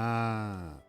Ah.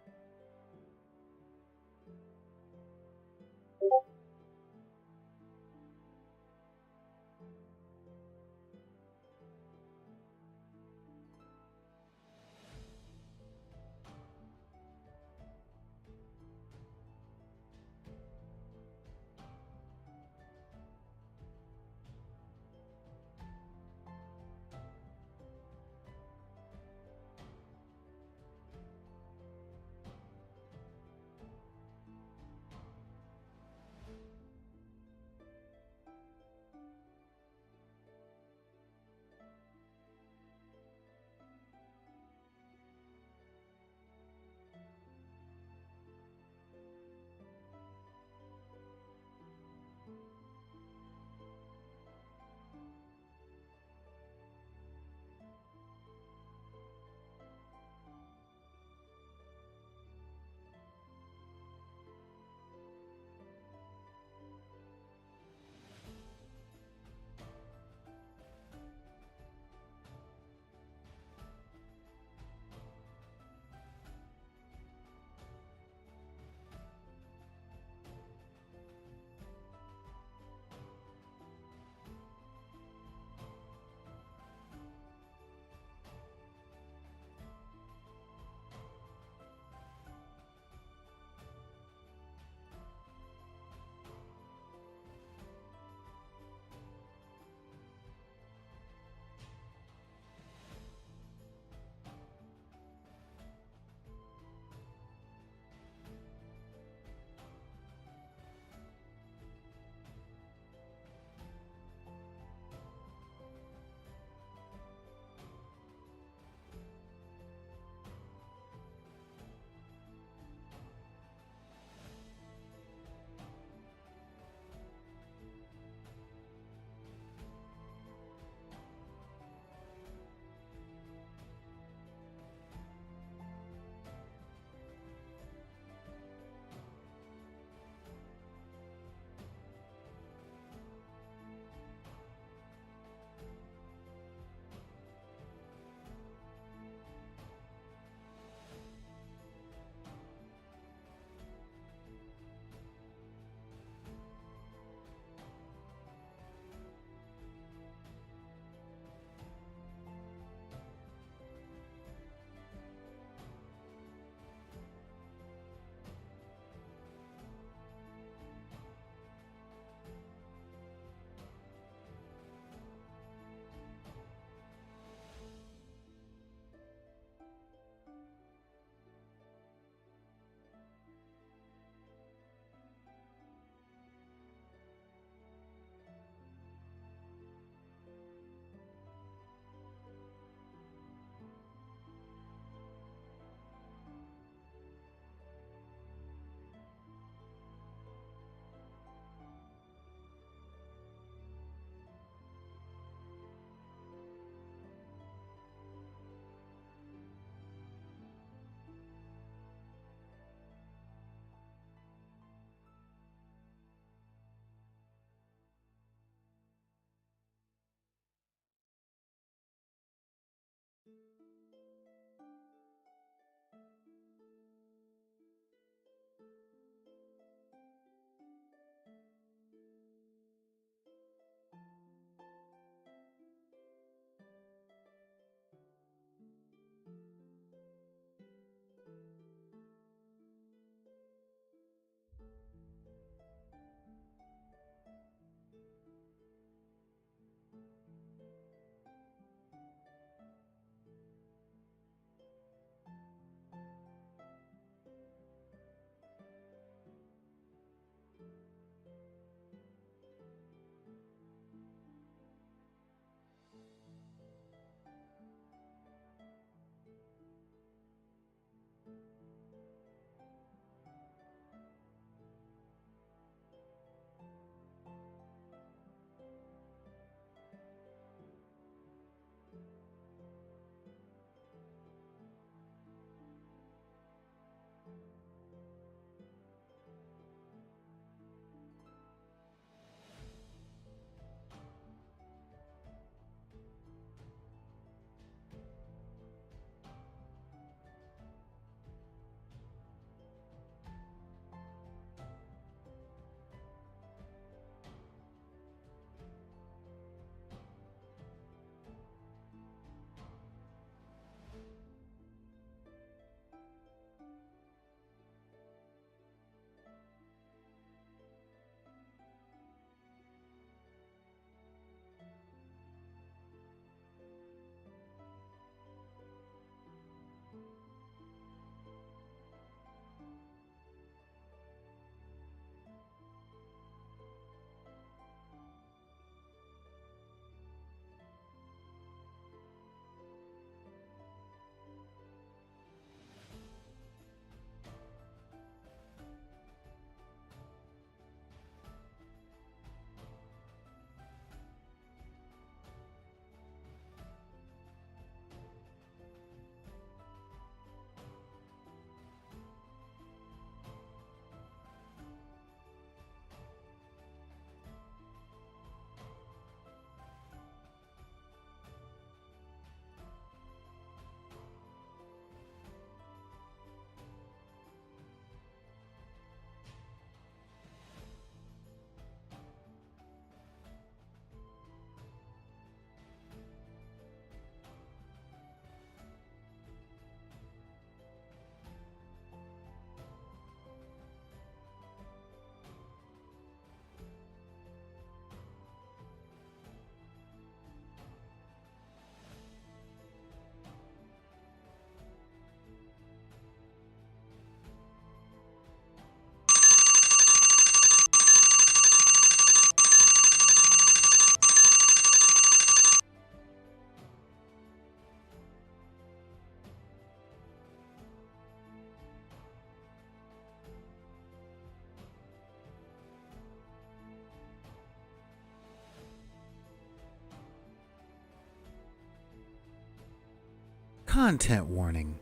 Content warning.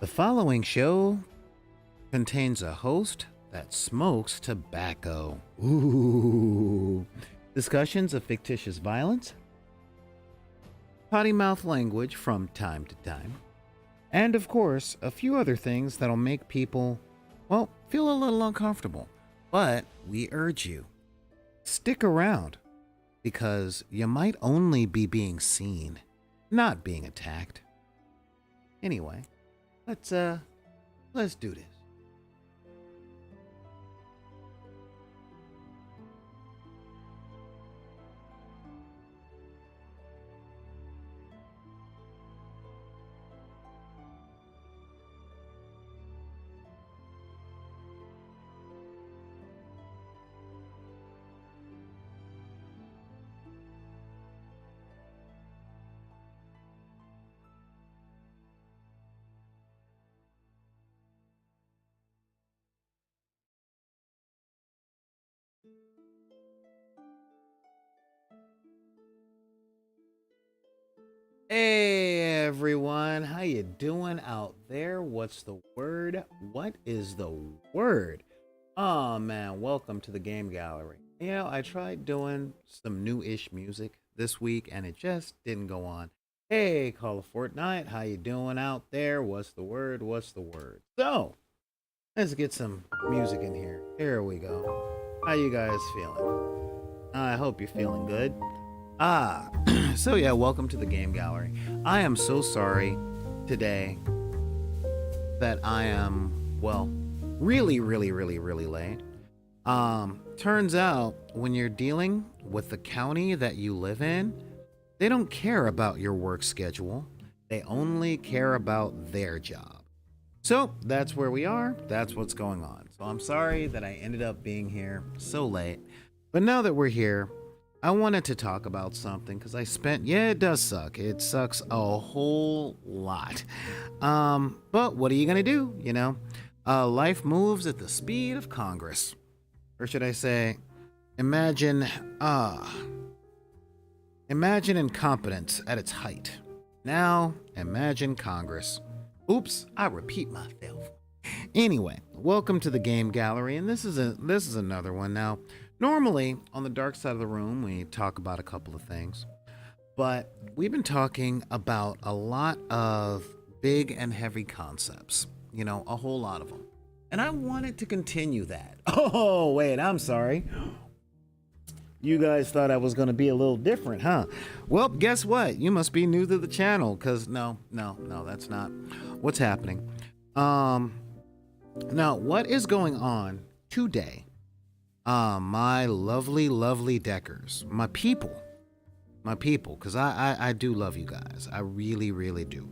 The following show contains a host that smokes tobacco. Ooh. Discussions of fictitious violence, potty mouth language from time to time, and of course, a few other things that'll make people, well, feel a little uncomfortable. But we urge you, stick around, because you might only be being seen, not being attacked. Anyway, let's do this. Hey everyone, how you doing out there? What's the word? What is the word? Oh man, welcome to the game gallery. You know, I tried doing some new-ish music this week and it just didn't go on. Hey, Call of Fortnite, how you doing out there? What's the word? What's the word? So, let's get some music in here. Here we go. How you guys feeling? I hope you're feeling good. So yeah, welcome to the game gallery. I am so sorry today that I am, well, really late. Turns out when you're dealing with the county that you live in, they don't care about your work schedule. They only care about their job. So that's where we are. That's what's going on. So I'm sorry that I ended up being here so late. But now that we're here, I wanted to talk about something because yeah, it does suck. It sucks a whole lot. But what are you going to do? You know, life moves at the speed of Congress. Or should I say, imagine incompetence at its height. Now, imagine Congress. Oops, I repeat myself. Anyway, welcome to the game gallery, and this is another one. Now, normally on the dark side of the room, we talk about a couple of things, but we've been talking about a lot of big and heavy concepts. You know, a whole lot of them, and I wanted to continue that. Oh wait, I'm sorry. You guys thought I was going to be a little different, huh? Well, guess what? You must be new to the channel, because no, that's not what's happening. Now, what is going on today? My lovely deckers, my people, because I do love you guys. I really do.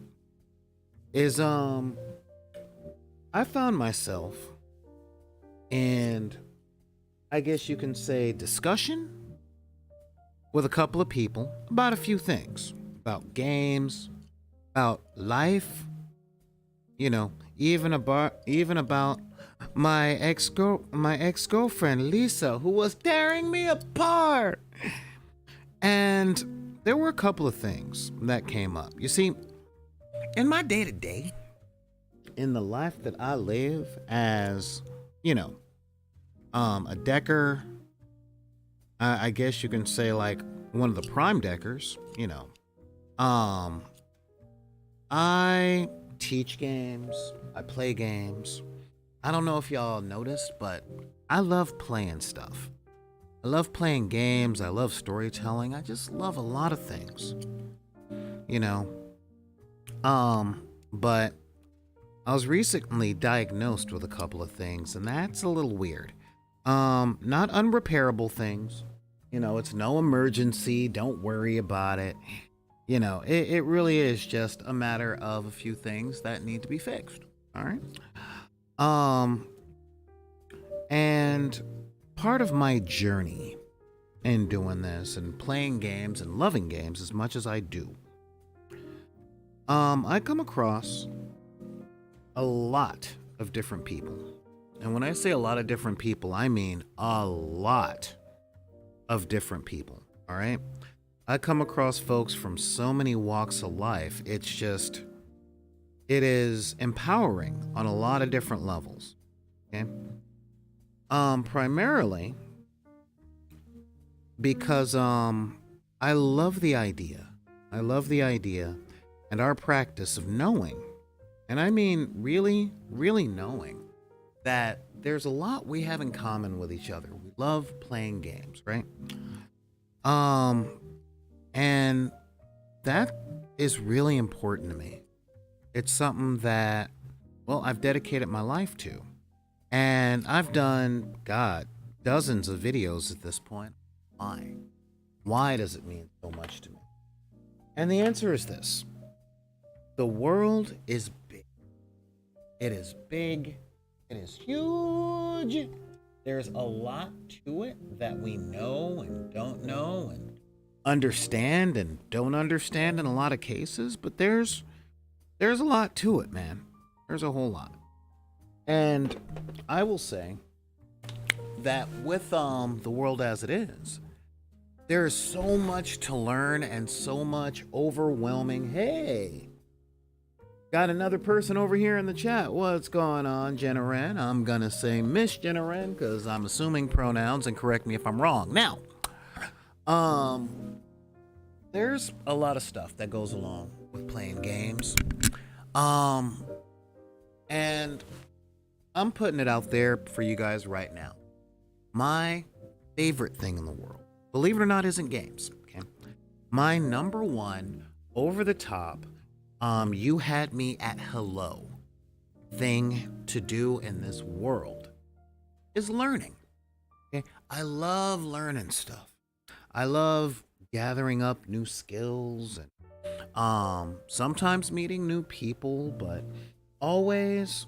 I found myself in, I guess you can say, discussion with a couple of people about a few things, about games, about life, you know, even about my ex-girlfriend Lisa, who was tearing me apart. And there were a couple of things that came up. You see, in my day-to-day, in the life that I live as, you know, a decker, I guess you can say like one of the prime deckers, you know. I teach games, I play games. I don't know if y'all noticed, but I love playing stuff. I love playing games, I love storytelling, I just love a lot of things. You know. But I was recently diagnosed with a couple of things, and that's a little weird. Not unrepairable things. You know, it's no emergency. Don't worry about it. You know, it really is just a matter of a few things that need to be fixed. All right. And part of my journey in doing this and playing games and loving games as much as I do, I come across a lot of different people. And when I say a lot of different people, I mean a lot of different people, all right? I come across folks from so many walks of life. It's just, It is empowering on a lot of different levels. Okay. Primarily because I love the idea. I love the idea and our practice of knowing, and I mean really, really knowing that there's a lot we have in common with each other. We love playing games, right? Um, and that is really important to me. It's something that, well, I've dedicated my life to. And I've done, God, dozens of videos at this point. Why? Why does it mean so much to me? And the answer is this: the world is big. It is big. It is huge. There's a lot to it that we know and don't know and understand and don't understand in a lot of cases, but there's a lot to it, man. There's a whole lot. And I will say that with the world as it is, there's so much to learn and so much overwhelming. Hey, got another person over here in the chat. What's going on, Jenna Wren? I'm gonna say Miss Jenna Wren because I'm assuming pronouns, and correct me if I'm wrong. Now, there's a lot of stuff that goes along with playing games. And I'm putting it out there for you guys right now. My favorite thing in the world, believe it or not, isn't games. Okay, my number one over the top, you had me at hello thing to do in this world is learning. Okay, I love learning stuff. I love gathering up new skills and sometimes meeting new people, but always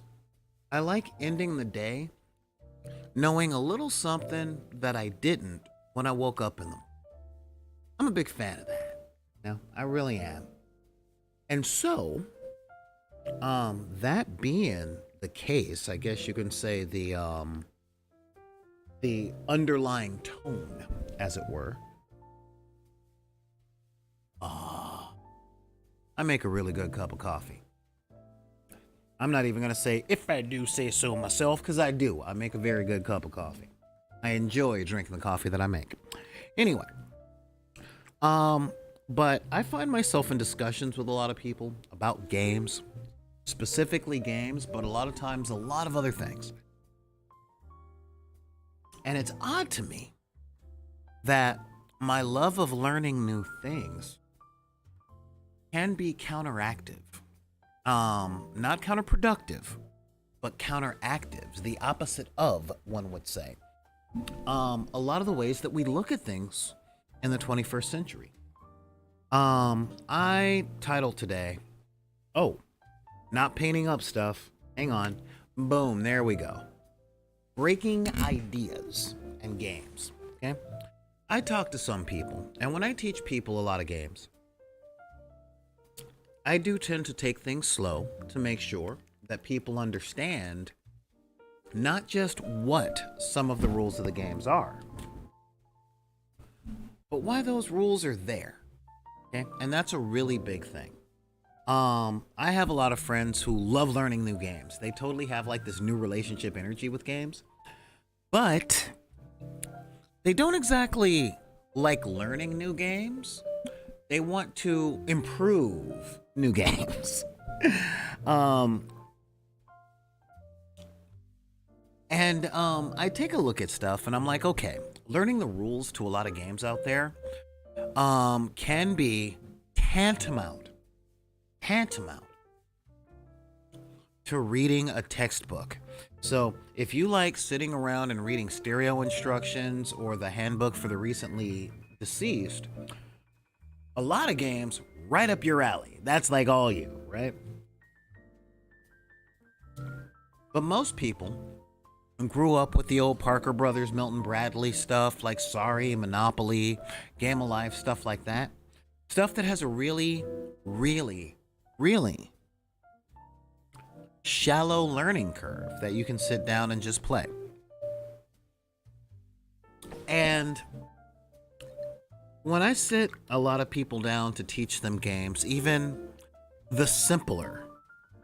I like ending the day knowing a little something that I didn't when I woke up in the morning. I'm a big fan of that. Now, I really am. And so, that being the case, I guess you can say the underlying tone, as it were. I make a really good cup of coffee. I'm not even going to say if I do say so myself, because I do. I make a very good cup of coffee. I enjoy drinking the coffee that I make. Anyway, but I find myself in discussions with a lot of people about games, specifically games, but a lot of times a lot of other things. And it's odd to me that my love of learning new things can be counteractive. Not counterproductive, but counteractive, the opposite of, one would say. A lot of the ways that we look at things in the 21st century. I titled today, not painting up stuff. Hang on. Boom, there we go. Breaking ideas and games. Okay? I talk to some people, and when I teach people a lot of games, I do tend to take things slow to make sure that people understand not just what some of the rules of the games are, but why those rules are there. Okay? And that's a really big thing. I have a lot of friends who love learning new games. They totally have like this new relationship energy with games, but they don't exactly like learning new games. They want to improve new games. I take a look at stuff and I'm like, okay, learning the rules to a lot of games out there can be tantamount to reading a textbook. So if you like sitting around and reading stereo instructions or the handbook for the recently deceased, a lot of games right up your alley. That's like all you, right? But most people grew up with the old Parker Brothers, Milton Bradley stuff like Sorry, Monopoly, Game of Life, stuff like that. Stuff that has a really, really, really shallow learning curve that you can sit down and just play. And when I sit a lot of people down to teach them games, even the simpler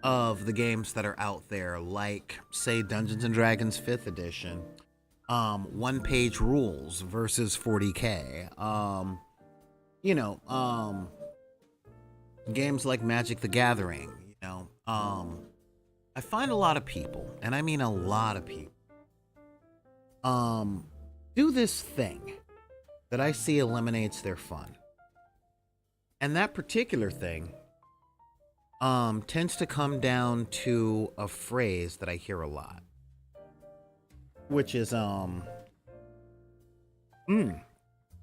of the games that are out there, like say Dungeons and Dragons 5th edition, one page rules versus 40k, you know, games like Magic the Gathering, I find a lot of people, and I mean a lot of people, do this thing that I see eliminates their fun. And that particular thing tends to come down to a phrase that I hear a lot, which is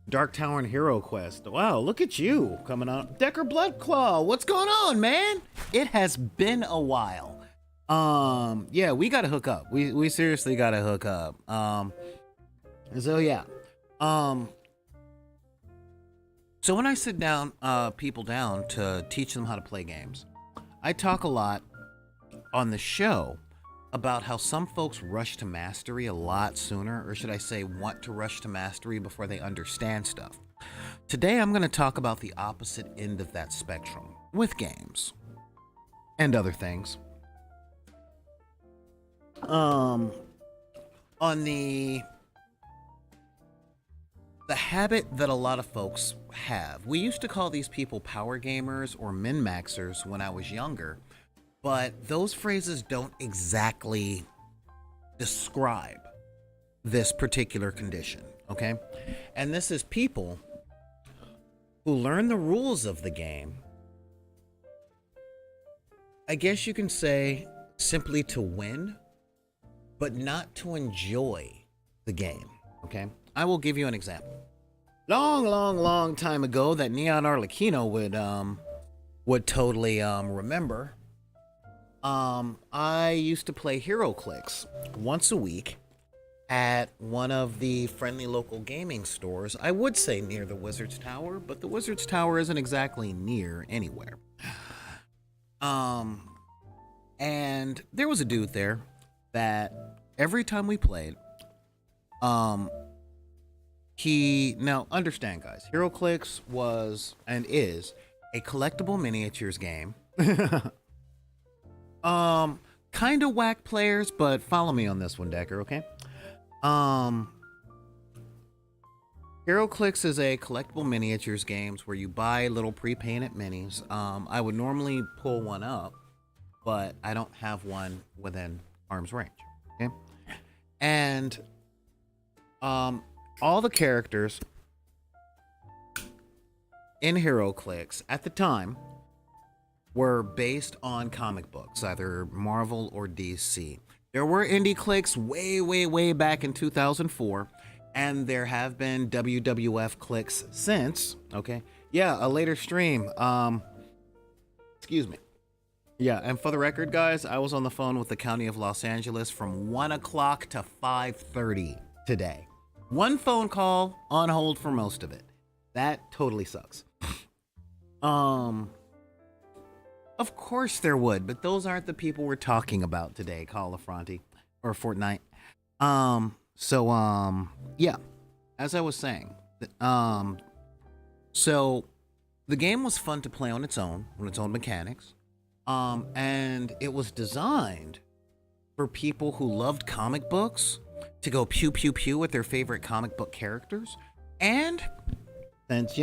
Dark Tower and Hero Quest. Wow, look at you coming on. Decker Bloodclaw, what's going on, man? It has been a while. Yeah, we gotta hook up. We seriously gotta hook up. So yeah. So when I sit down people down to teach them how to play games, I talk a lot on the show about how some folks rush to mastery a lot sooner, or should I say want to rush to mastery before they understand stuff. Today I'm going to talk about the opposite end of that spectrum with games and other things. On the habit that a lot of folks have. We used to call these people power gamers or min-maxers when I was younger, but those phrases don't exactly describe this particular condition, okay? And this is people who learn the rules of the game, I guess you can say simply to win, but not to enjoy the game, okay? I will give you an example. Long time ago that Neon Arlecchino would totally remember. I used to play HeroClix once a week at one of the friendly local gaming stores. I would say near the Wizard's Tower, but the Wizard's Tower isn't exactly near anywhere. And there was a dude there that every time we played, now understand guys, HeroClix was and is a collectible miniatures game. Kind of whack players, but follow me on this one, Decker, okay? HeroClix is a collectible miniatures games where you buy little pre-painted minis. I would normally pull one up, but I don't have one within arm's range, okay? And all the characters in HeroClix at the time were based on comic books, either Marvel or DC. There were indie clicks way back in 2004, and there have been WWF clicks since, okay? Yeah, a later stream. Excuse me. Yeah, and for the record, guys, I was on the phone with the County of Los Angeles from 1 o'clock to 5:30 today. One phone call on hold for most of it. That totally sucks. Of course there would, but those aren't the people we're talking about today, Call of Fronty or Fortnite. Yeah, as I was saying, so the game was fun to play on its own mechanics. And it was designed for people who loved comic books to go pew pew pew with their favorite comic book characters. And since,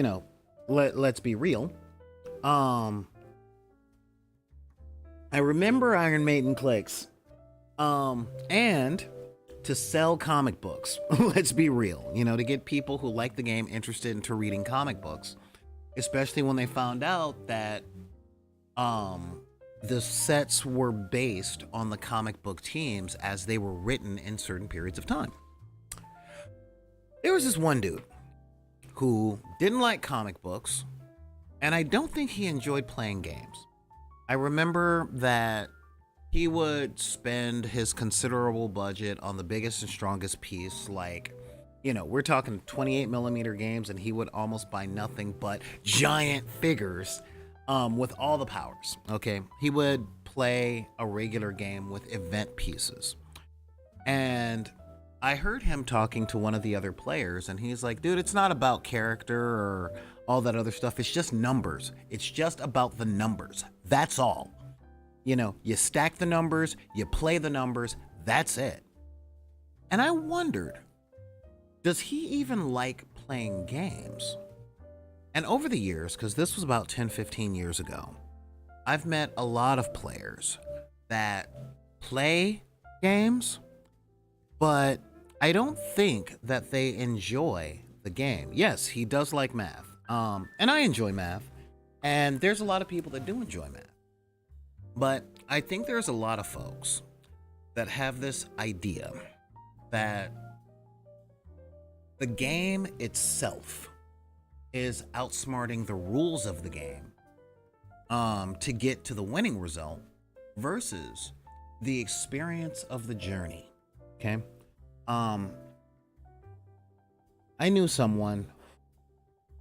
let's be real, I remember Iron Maiden clicks, and to sell comic books. Let's be real, to get people who like the game interested into reading comic books, especially when they found out that the sets were based on the comic book teams as they were written in certain periods of time. There was this one dude who didn't like comic books, and I don't think he enjoyed playing games. I remember that he would spend his considerable budget on the biggest and strongest piece, like, we're talking 28 millimeter games, and he would almost buy nothing but giant figures with all the powers, okay? He would play a regular game with event pieces. And I heard him talking to one of the other players, and he's like, dude, it's not about character or all that other stuff. It's just numbers. It's just about the numbers. That's all. You know, you stack the numbers, you play the numbers, that's it. And I wondered, does he even like playing games? And over the years, because this was about 10, 15 years ago, I've met a lot of players that play games, but I don't think that they enjoy the game. Yes, he does like math. And I enjoy math. And there's a lot of people that do enjoy math. But I think there's a lot of folks that have this idea that the game itself is outsmarting the rules of the game to get to the winning result versus the experience of the journey. Okay. I knew someone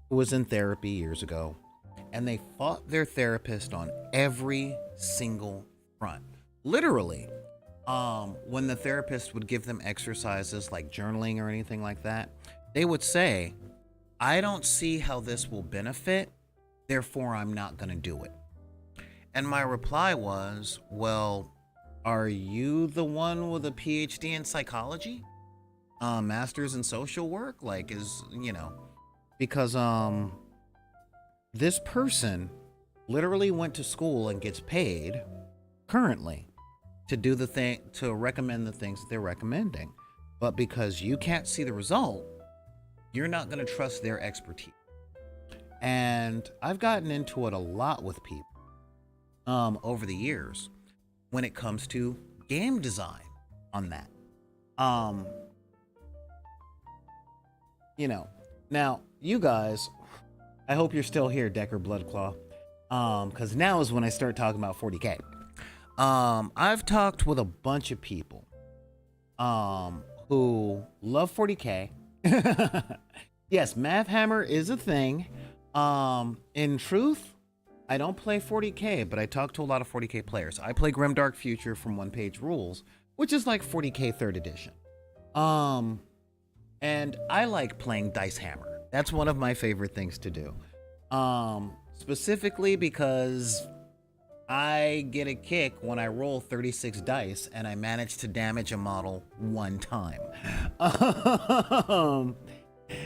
who was in therapy years ago, and they fought their therapist on every single front. Literally, when the therapist would give them exercises like journaling or anything like that, they would say, I don't see how this will benefit, therefore I'm not going to do it. And my reply was, well, are you the one with a PhD in psychology? Master's in social work? Like, because this person literally went to school and gets paid currently to do the thing, to recommend the things that they're recommending. But because you can't see the result, you're not going to trust their expertise. And I've gotten into it a lot with people over the years when it comes to game design on that. Now you guys, I hope you're still here, Decker Bloodclaw, because now is when I start talking about 40K. I've talked with a bunch of people who love 40K. Yes, Math Hammer is a thing. In truth, I don't play 40K, but I talk to a lot of 40K players. I play Grimdark Future from Onepagerules, which is like 40K 3rd edition. And I like playing Dice Hammer. That's one of my favorite things to do. Specifically because I get a kick when I roll 36 dice and I manage to damage a model one time.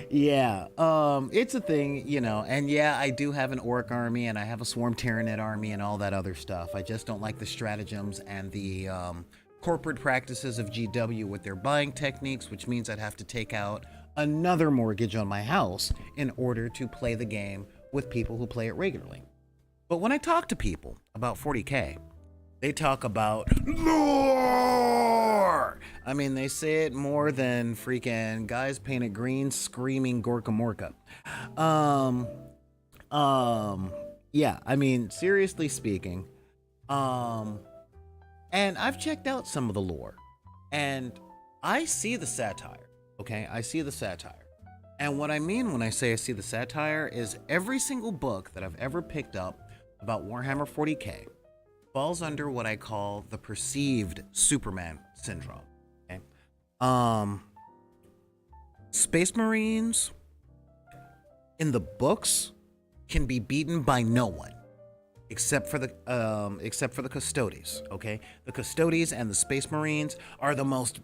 It's a thing, and yeah, I do have an orc army and I have a swarm Tyranid army and all that other stuff. I just don't like the stratagems and the corporate practices of GW with their buying techniques, which means I'd have to take out another mortgage on my house in order to play the game with people who play it regularly. But when I talk to people about 40K, they talk about lore. I mean, they say it more than freaking guys painted green screaming Gorka Morka. Yeah, I mean, seriously speaking, and I've checked out some of the lore, and I see the satire, okay? I see the satire. And what I mean when I say I see the satire is every single book that I've ever picked up about Warhammer 40K falls under what I call the perceived Superman syndrome, okay? Space Marines in the books can be beaten by no one. Except for the Custodes, okay? The Custodes and the Space Marines are the most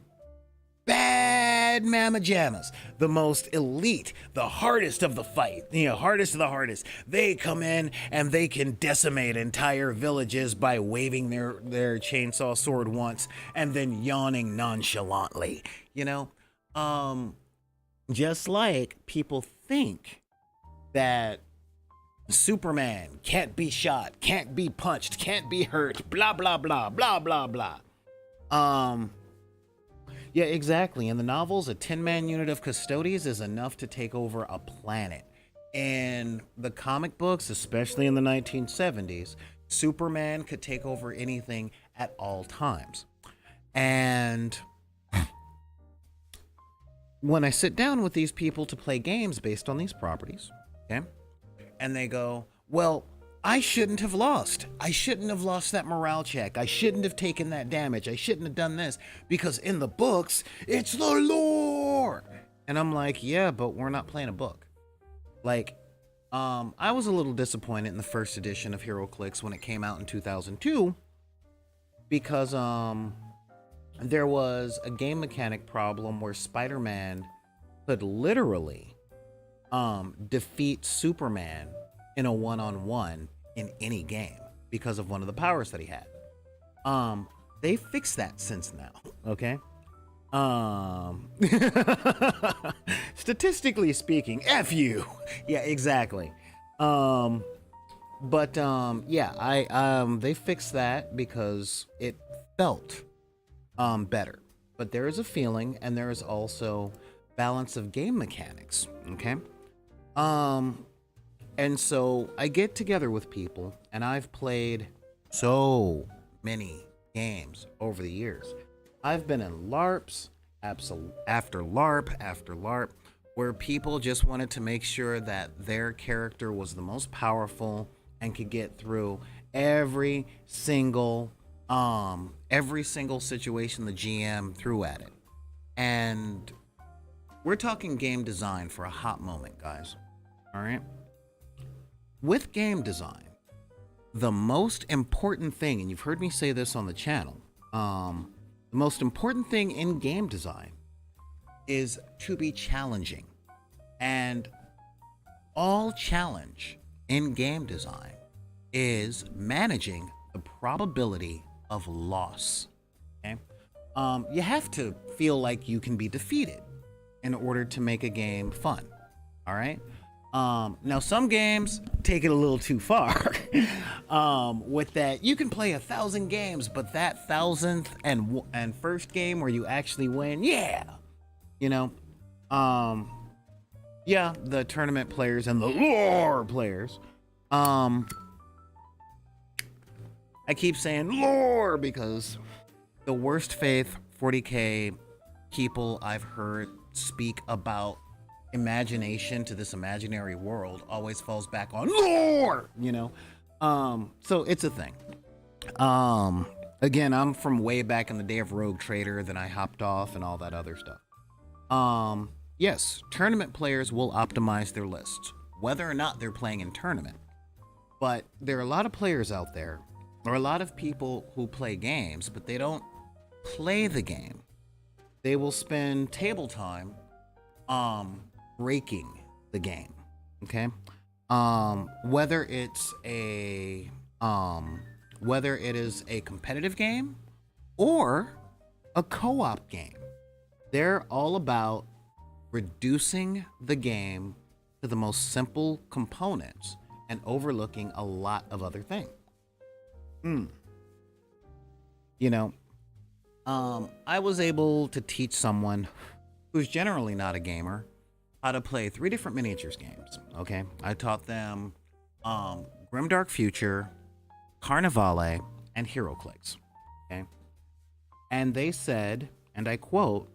bad mamma jammas, the most elite, the hardest of the fight, hardest of the hardest. They come in and they can decimate entire villages by waving their chainsaw sword once and then yawning nonchalantly, just like people think that Superman can't be shot, can't be punched, can't be hurt, blah, blah, blah, blah, blah, blah. Yeah, exactly. In the novels, a 10-man unit of Custodes is enough to take over a planet. In the comic books, especially in the 1970s, Superman could take over anything at all times. And when I sit down with these people to play games based on these properties, okay, and they go, well, I shouldn't have lost. I shouldn't have lost that morale check. I shouldn't have taken that damage. I shouldn't have done this because in the books, it's the lore. And I'm like, yeah, but we're not playing a book. Like, I was a little disappointed in the first edition of HeroClix when it came out in 2002 because there was a game mechanic problem where Spider-Man could literally defeat Superman in a one-on-one in any game because of one of the powers that he had. They fixed that since now, okay? Statistically speaking, F you. Yeah, exactly. Yeah, they fixed that because it felt better. But there is a feeling, and there is also balance of game mechanics, okay? And so I get together with people, and I've played so many games over the years. I've been in LARPs, after LARP, after LARP, where people just wanted to make sure that their character was the most powerful and could get through every single situation the GM threw at it. And we're talking game design for a hot moment, guys. All right? With game design, the most important thing, and you've heard me say this on the channel, the most important thing in game design is to be challenging. And all challenge in game design is managing the probability of loss. Okay? You have to feel like you can be defeated in order to make a game fun. All right? Now some games take it a little too far. With that, you can play 1,000 games, but that 1,000th and first game where you actually win, yeah, you know, yeah, the tournament players and the lore players. I keep saying lore because the worst faith 40K people I've heard speak about imagination to this imaginary world always falls back on lore, you know. So it's a thing. Again, I'm from way back in the day of Rogue Trader, then I hopped off and all that other stuff. Yes, tournament players will optimize their lists, whether or not they're playing in tournament. But there are a lot of players out there, or a lot of people who play games, but they don't play the game. They will spend table time breaking the game. Okay? Whether it is a competitive game or a co-op game. They're all about reducing the game to the most simple components and overlooking a lot of other things. You know, I was able to teach someone who's generally not a gamer how to play 3 different miniatures games. Okay, I taught them Grimdark Future, Carnivale, and HeroClix. Okay, and they said, and I quote,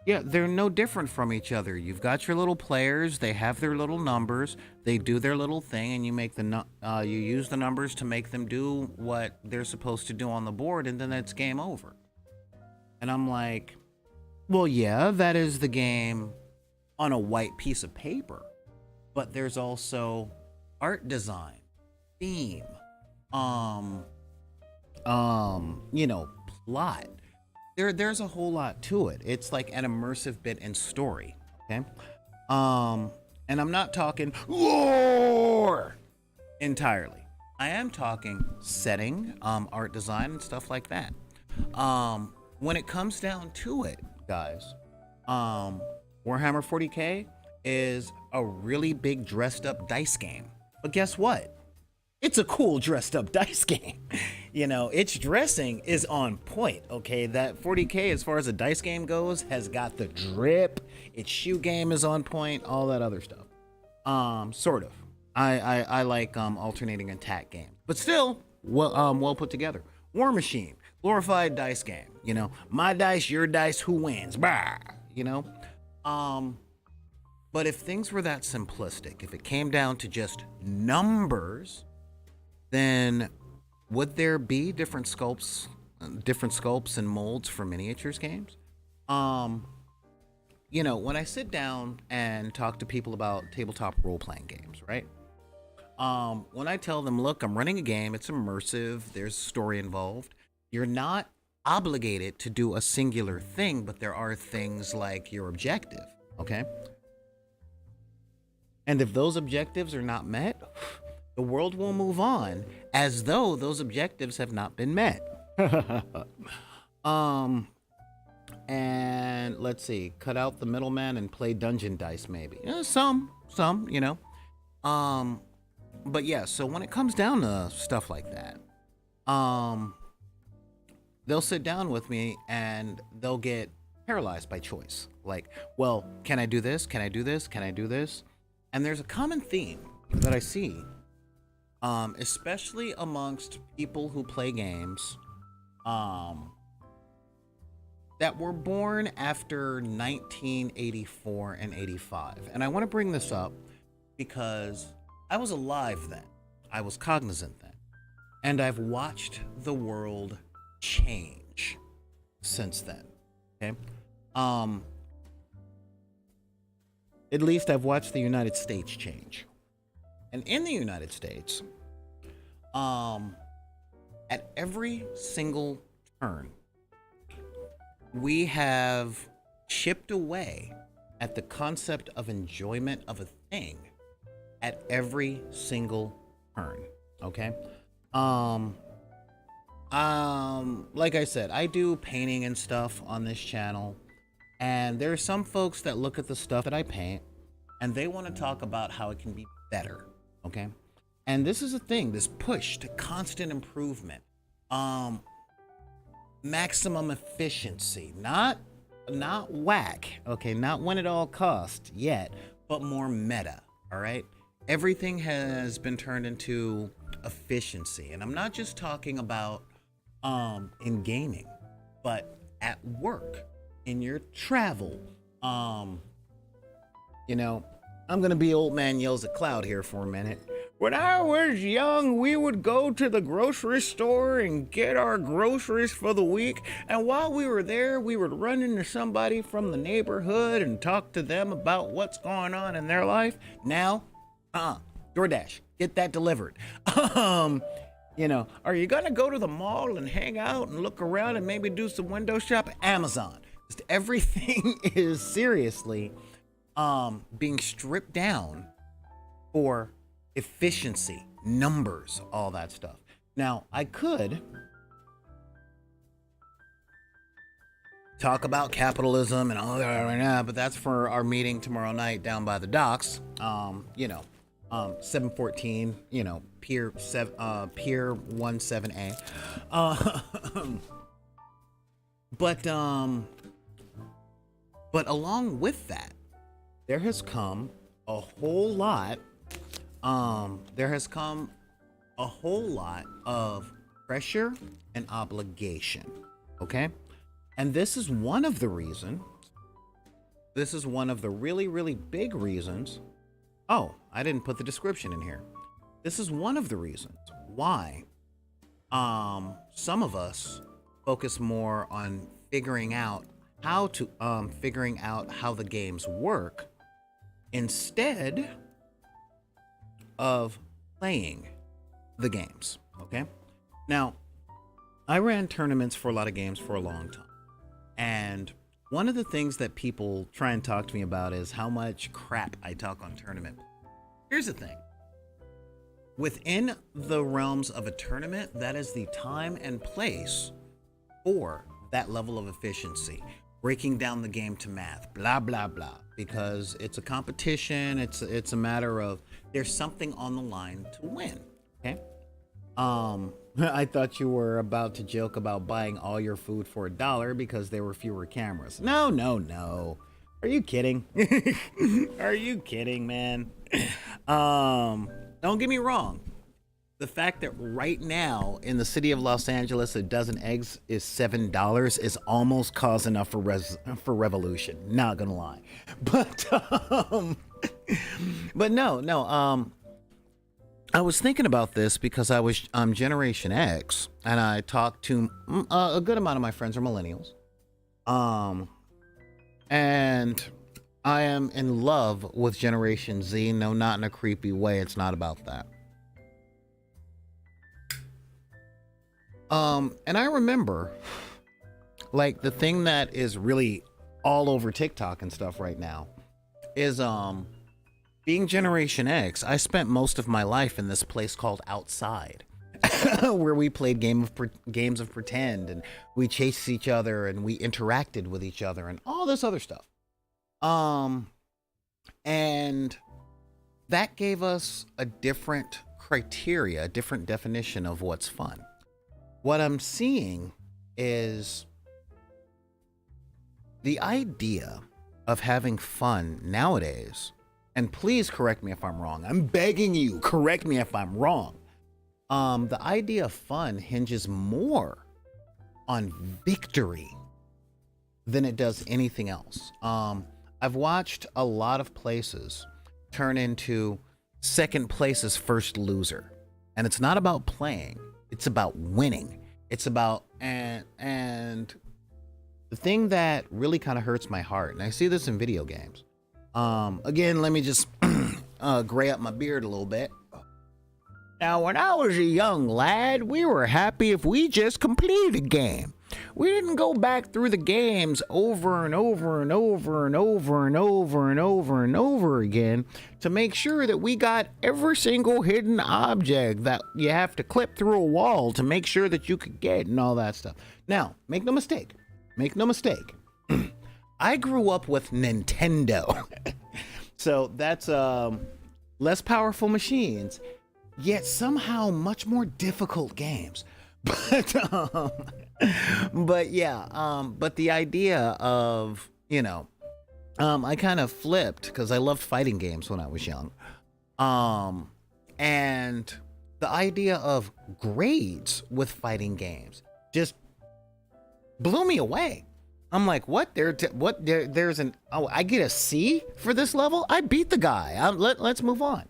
"Yeah, they're no different from each other. You've got your little players; they have their little numbers, they do their little thing, and you make you use the numbers to make them do what they're supposed to do on the board, and then it's game over." And I'm like, "Well, yeah, that is the game on a white piece of paper, but there's also art design, theme, you know, plot. There's a whole lot to it. It's like an immersive bit in story, okay? And I'm not talking lore entirely. I am talking setting, art design, and stuff like that. When it comes down to it, guys, Warhammer 40K is a really big dressed up dice game. But guess what? It's a cool dressed up dice game. You know, its dressing is on point, okay? That 40K, as far as a dice game goes, has got the drip. Its shoe game is on point, all that other stuff. Sort of. I like alternating attack games. But still, well put together. War Machine, glorified dice game. You know, my dice, your dice, who wins? Bah! You know? But if things were that simplistic, if it came down to just numbers, then would there be different sculpts and molds for miniatures games? You know, when I sit down and talk to people about tabletop role-playing games, right? When I tell them, look, I'm running a game, it's immersive, there's story involved. You're not obligated to do a singular thing, but there are things like your objective, okay? And if those objectives are not met, the world will move on as though those objectives have not been met. And let's see, cut out the middleman and play dungeon dice, maybe. Some, you know. But yeah, so when it comes down to stuff like that, they'll sit down with me and they'll get paralyzed by choice. Like, well, can I do this? Can I do this? Can I do this? And there's a common theme that I see, especially amongst people who play games, that were born after 1984 and 85. And I want to bring this up because I was alive then. I was cognizant then. And I've watched the world change since then. Okay? At least I've watched the United States change. And in the United States, at every single turn, we have chipped away at the concept of enjoyment of a thing at every single turn. Okay? Like I said, I do painting and stuff on this channel, and there are some folks that look at the stuff that I paint and they want to talk about how it can be better. Okay? And this is a thing, this push to constant improvement. Maximum efficiency, not whack, okay, not when it all costs yet, but more meta. All right, everything has been turned into efficiency, and I'm not just talking about in gaming, but at work, in your travel. You know, I'm gonna be old man yells at cloud here for a minute. When I was young, we would go to the grocery store and get our groceries for the week. And while we were there, we would run into somebody from the neighborhood and talk to them about what's going on in their life. Now, DoorDash, get that delivered. You know, are you gonna go to the mall and hang out and look around and maybe do some window shopping? Amazon. Just everything is seriously being stripped down for efficiency, numbers, all that stuff. Now, I could talk about capitalism and all that right now, but that's for our meeting tomorrow night down by the docks. 714, you know, Pier 17A. But along with that, there has come a whole lot of pressure and obligation. Okay? And this is one of the really, really big reasons. Oh, I didn't put the description in here. This is one of the reasons why some of us focus more on figuring out how the games work instead of playing the games. Okay? Now, I ran tournaments for a lot of games for a long time. And one of the things that people try and talk to me about is how much crap I talk on tournament. Here's the thing. Within the realms of a tournament, that is the time and place for that level of efficiency. Breaking down the game to math, blah, blah, blah. Because it's a competition, it's a matter of there's something on the line to win. Okay? I thought you were about to joke about buying all your food for $1 because there were fewer cameras. No. Are you kidding? Are you kidding, man? Don't get me wrong. The fact that right now in the city of Los Angeles, a dozen eggs is $7 is almost cause enough for revolution. Not gonna lie, but no. I was thinking about this because I was Generation X, and I talked to a good amount of my friends are millennials, and I am in love with Generation Z. No, not in a creepy way. It's not about that. And I remember, like, the thing that is really all over TikTok and stuff right now is being Generation X. I spent most of my life in this place called Outside, where we played games of pretend, and we chased each other, and we interacted with each other, and all this other stuff. And that gave us a different criteria, a different definition of what's fun. What I'm seeing is the idea of having fun nowadays, and please correct me if I'm wrong. I'm begging you, correct me if I'm wrong. The idea of fun hinges more on victory than it does anything else. I've watched a lot of places turn into second place is first loser. And it's not about playing, it's about winning. It's about, and the thing that really kind of hurts my heart, and I see this in video games. Again, let me just gray up my beard a little bit. Now, when I was a young lad, we were happy if we just completed a game. We didn't go back through the games over and over and over and over and over and over and over again to make sure that we got every single hidden object that you have to clip through a wall to make sure that you could get and all that stuff. Now, make no mistake. I grew up with Nintendo. So that's less powerful machines, yet somehow much more difficult games. But yeah, but the idea of, I kind of flipped because I loved fighting games when I was young. And the idea of grades with fighting games just blew me away. I'm like, what? There's I get a C for this level? I beat the guy. Let's move on.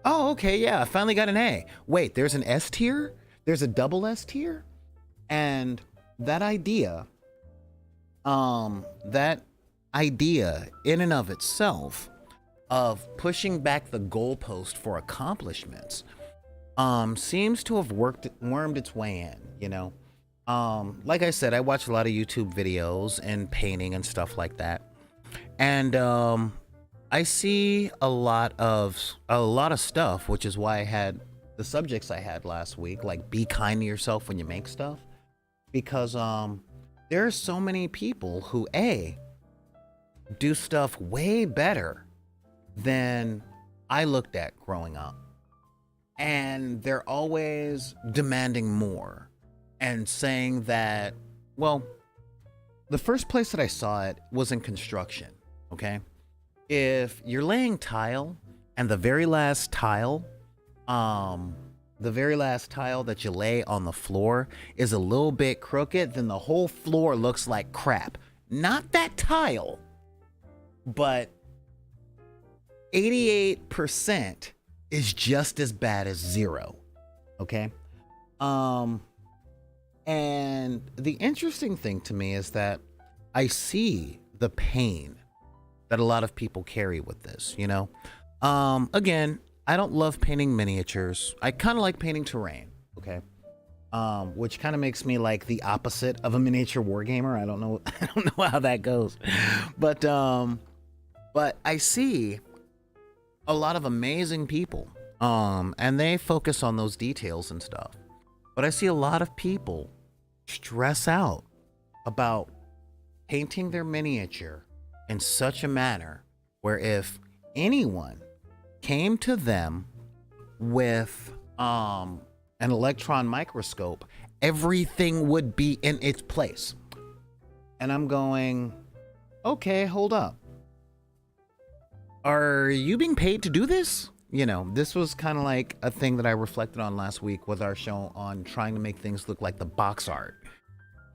Oh, okay, yeah, I finally got an A. Wait, there's an S tier? There's a double S tier? And that idea in and of itself of pushing back the goalpost for accomplishments seems to have wormed its way in, like I said, I watch a lot of YouTube videos and painting and stuff like that. And I see a lot of stuff, which is why I had the subjects I had last week, like be kind to yourself when you make stuff, because there are so many people who do stuff way better than I looked at growing up, and they're always demanding more and saying that, well, the first place that I saw it was in construction. Okay, if you're laying tile and the very last tile that you lay on the floor is a little bit crooked, then the whole floor looks like crap. Not that tile, but 88% is just as bad as 0. Okay? And the interesting thing to me is that I see the pain that a lot of people carry with this, Again, I don't love painting miniatures. I kind of like painting terrain, okay? Which kind of makes me like the opposite of a miniature wargamer. I don't know how that goes. But I see a lot of amazing people, and they focus on those details and stuff. But I see a lot of people stress out about painting their miniature in such a manner where if anyone came to them with an electron microscope, everything would be in its place. And I'm going, okay, hold up. Are you being paid to do this? This was kind of like a thing that I reflected on last week with our show on trying to make things look like the box art.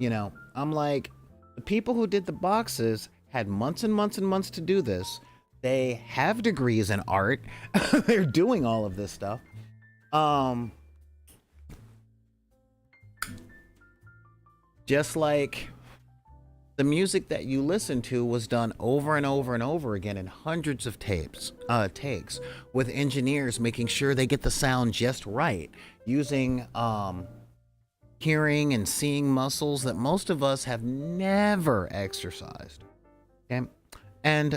I'm like, the people who did the boxes had months and months and months to do this. They have degrees in art. They're doing all of this stuff. Just like the music that you listen to was done over and over and over again in hundreds of takes, with engineers making sure they get the sound just right, using hearing and seeing muscles that most of us have never exercised. Okay. And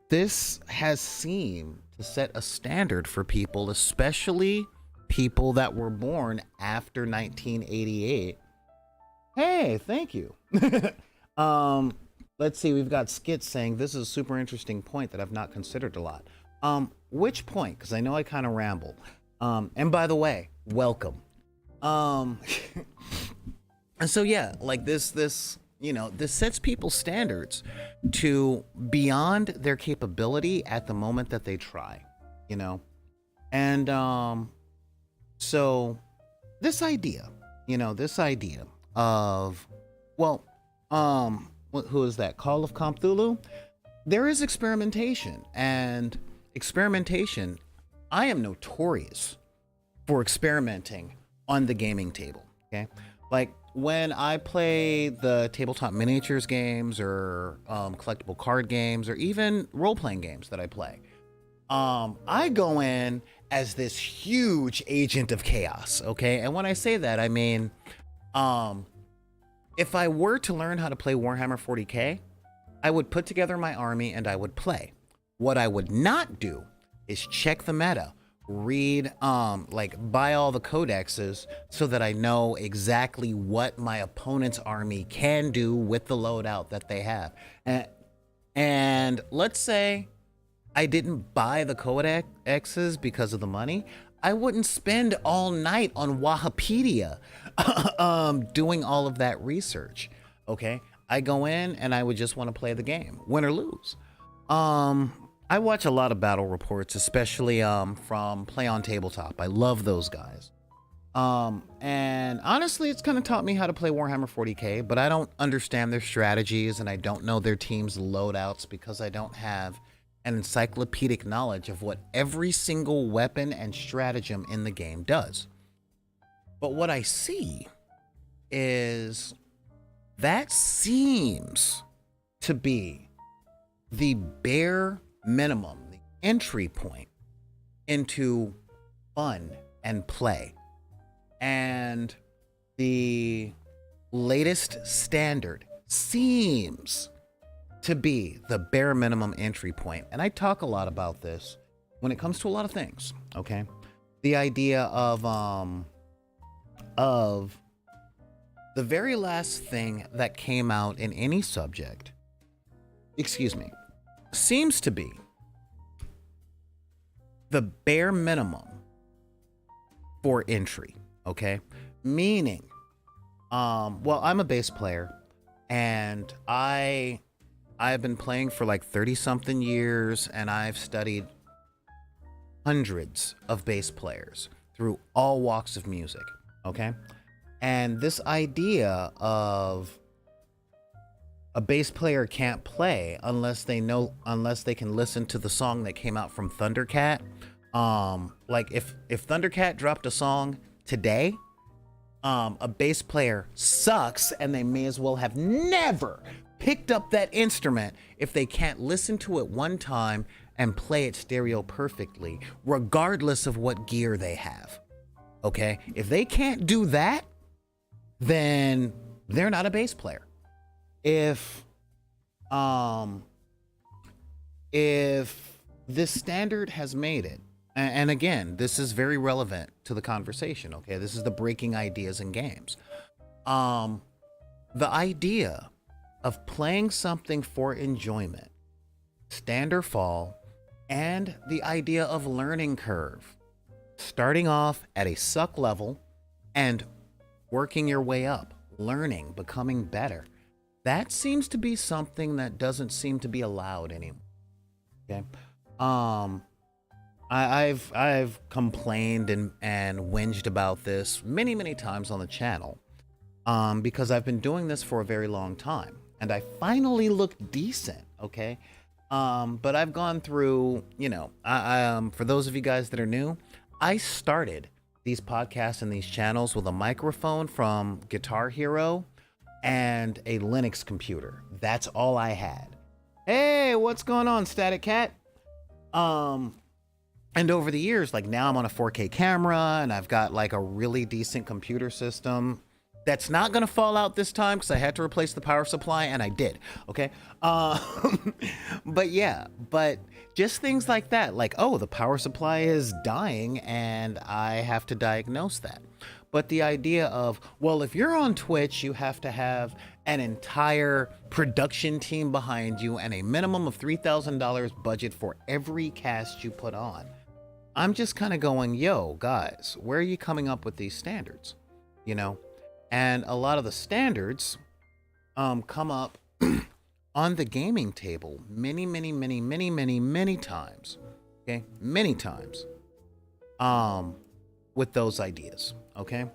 this has seemed to set a standard for people, especially people that were born after 1988. Hey, thank you. Let's see, we've got Skit saying this is a super interesting point that I've not considered a lot. Which point? Because I know I kind of ramble. And by the way, welcome. And so yeah, like this, you know, this sets people's standards to beyond their capability at the moment that they try, you know? And so this idea, you know, this idea of, well, who is that? Call of Cthulhu? There is experimentation, and experimentation, I am notorious for experimenting on the gaming table, okay? Like, when I play the tabletop miniatures games or collectible card games or even role-playing games that I play, I go in as this huge agent of chaos, okay? And when I say that, I mean, if I were to learn how to play Warhammer 40K, I would put together my army and I would play. What I would not do is check the meta, read, like buy all the codexes so that I know exactly what my opponent's army can do with the loadout that they have. And let's say I didn't buy the codexes because of the money. I wouldn't spend all night on Wikipedia doing all of that research, okay? I go in and I would just want to play the game, win or lose. I watch a lot of battle reports, especially from Play on Tabletop. I love those guys. And honestly, it's kind of taught me how to play Warhammer 40K, but I don't understand their strategies and I don't know their team's loadouts because I don't have an encyclopedic knowledge of what every single weapon and stratagem in the game does. But what I see is that seems to be the bare minimum, the entry point into fun and play. And the latest standard seems to be the bare minimum entry point. And I talk a lot about this when it comes to a lot of things, okay? The idea of the very last thing that came out in any subject, excuse me, seems to be the bare minimum for entry, okay? Meaning, well, I'm a bass player and I've been playing for like 30-something years, and I've studied hundreds of bass players through all walks of music, okay? And this idea of a bass player can't play unless they can listen to the song that came out from Thundercat. Like if Thundercat dropped a song today, a bass player sucks and they may as well have never picked up that instrument if they can't listen to it one time and play it stereo perfectly, regardless of what gear they have. Okay? If they can't do that, then they're not a bass player. If this standard has made it, and again, this is very relevant to the conversation, okay? This is the breaking ideas in games. The idea of playing something for enjoyment, stand or fall, and the idea of learning curve, starting off at a suck level and working your way up, learning, becoming better. That seems to be something that doesn't seem to be allowed anymore. Okay. I've complained and whinged about this many times on the channel, because I've been doing this for a very long time. And I finally look decent, okay? But I've gone through, you know, for those of you guys that are new, I started these podcasts and these channels with a microphone from Guitar Hero and a Linux computer. That's all I had. Hey, what's going on, Static Cat? And over the years, like now I'm on a 4K camera and I've got like a really decent computer system that's not going to fall out this time because I had to replace the power supply and I did. Okay. Uh, but yeah, but just things like that, like, oh, the power supply is dying and I have to diagnose that. But the idea of, well, if you're on Twitch, you have to have an entire production team behind you and a minimum of $3,000 budget for every cast you put on. I'm just kind of going, yo, guys, where are you coming up with these standards? You know? And a lot of the standards come up on the gaming table many times. Okay? Many times. With those ideas. Okay?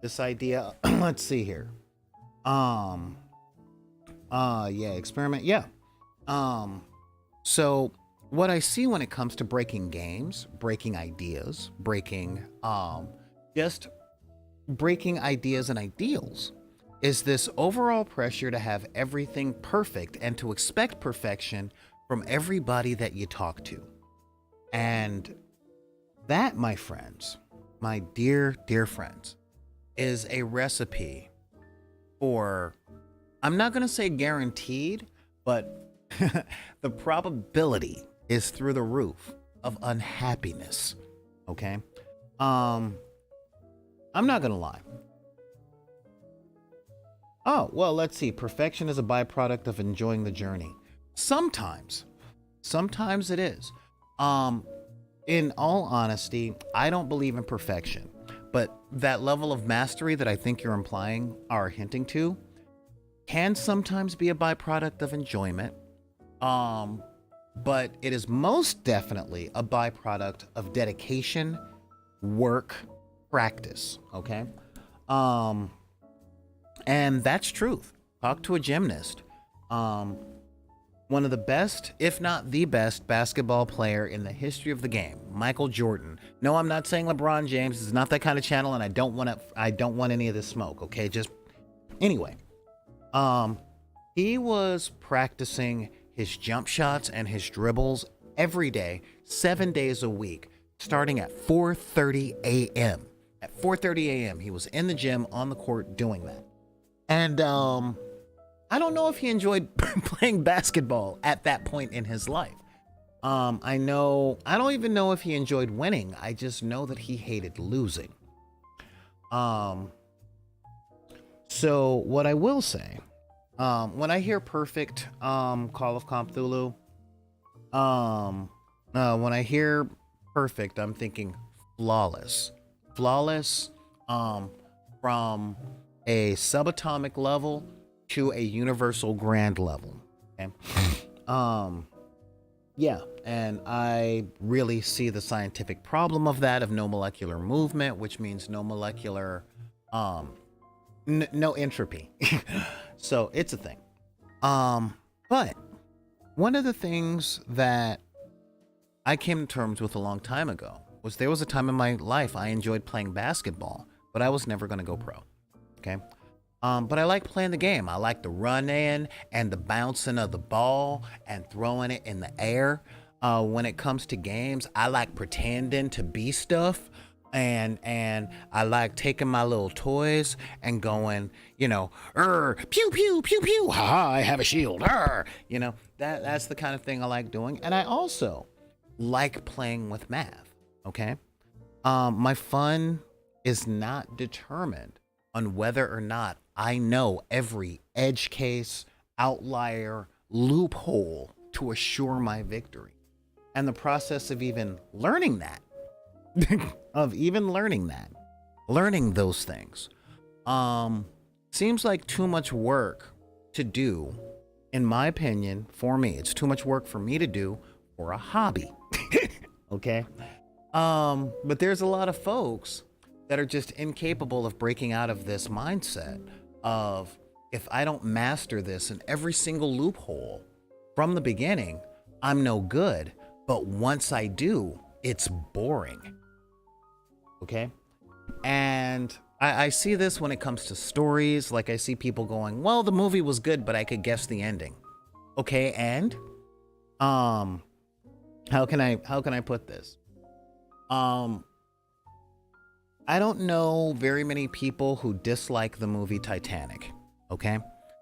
This idea, let's see here. Experiment. Yeah. So what I see when it comes to breaking games, breaking ideas, just breaking ideas and ideals is this overall pressure to have everything perfect and to expect perfection from everybody that you talk to. And that, my friends, my dear, dear friends, is a recipe for, I'm not going to say guaranteed, but the probability is through the roof of unhappiness. Okay? I'm not gonna lie. Oh, well, let's see. Perfection is a byproduct of enjoying the journey. Sometimes it is. In all honesty, I don't believe in perfection, but that level of mastery that I think you're implying or hinting to can sometimes be a byproduct of enjoyment. But it is most definitely a byproduct of dedication, work, practice. Okay. And that's truth. Talk to a gymnast. One of the best, if not the best, basketball player in the history of the game, Michael Jordan. No, I'm not saying LeBron James. This is not that kind of channel, and I don't want any of this smoke. Okay, just anyway. He was practicing his jump shots and his dribbles every day, 7 days a week, starting at 4:30 a.m. At 4:30 a.m., he was in the gym on the court doing that. And I don't know if he enjoyed playing basketball at that point in his life. I don't even know if he enjoyed winning. I just know that he hated losing. So what I will say, when I hear perfect Call of Cthulhu, when I hear perfect, I'm thinking flawless. Flawless from a subatomic level to a universal grand level. Okay? Yeah, and I really see the scientific problem of that, of no molecular movement, which means no molecular, no entropy. So it's a thing. But one of the things that I came to terms with a long time ago was there was a time in my life I enjoyed playing basketball, but I was never going to go pro. Okay. But I like playing the game. I like the running and the bouncing of the ball and throwing it in the air. When it comes to games, I like pretending to be stuff. And I like taking my little toys and going, pew, pew, pew, pew, ha ha, I have a shield, that's the kind of thing I like doing. And I also like playing with math, okay? My fun is not determined on whether or not I know every edge case, outlier, loophole to assure my victory. And the process of even learning that, learning those things, seems like too much work to do, in my opinion. For me, it's too much work for me to do for a hobby. Okay. But there's a lot of folks that are just incapable of breaking out of this mindset of, if I don't master this in every single loophole from the beginning, I'm no good. But once I do, it's boring. Okay? And I see this when it comes to stories. Like, I see people going, well, the movie was good, but I could guess the ending. Okay, and how can I put this? Um, I don't know very many people who dislike the movie Titanic. Okay,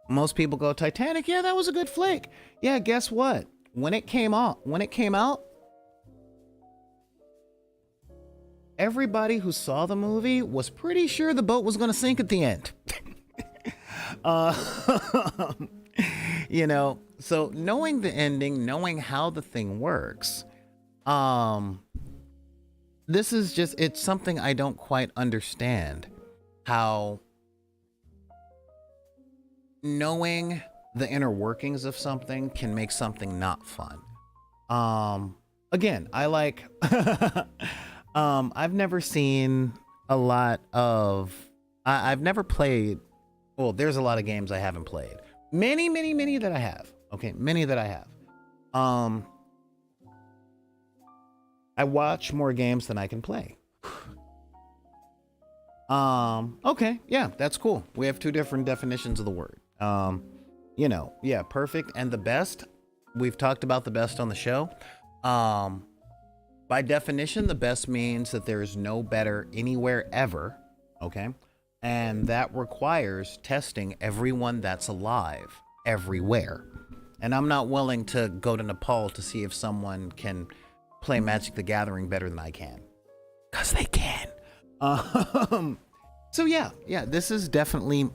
most people go Titanic. Yeah, that was a good flick. Yeah, guess what? When it came out, everybody who saw the movie was pretty sure the boat was going to sink at the end. uh, so knowing the ending, knowing how the thing works, um, this is just, it's something I don't quite understand. How knowing the inner workings of something can make something not fun. Again, I like I've never seen a lot of I've never played, well, there's a lot of games I haven't played. Many that I have. Okay, many that I have. Um I watch more games than I can play. Okay, yeah, that's cool. We have two different definitions of the word. Yeah, perfect and the best. We've talked about the best on the show. Um, by definition, the best means that there is no better anywhere ever. Okay. And that requires testing everyone that's alive everywhere. And I'm not willing to go to Nepal to see if someone can play Magic the Gathering better than I can. Because they can. Um, so yeah, this is definitely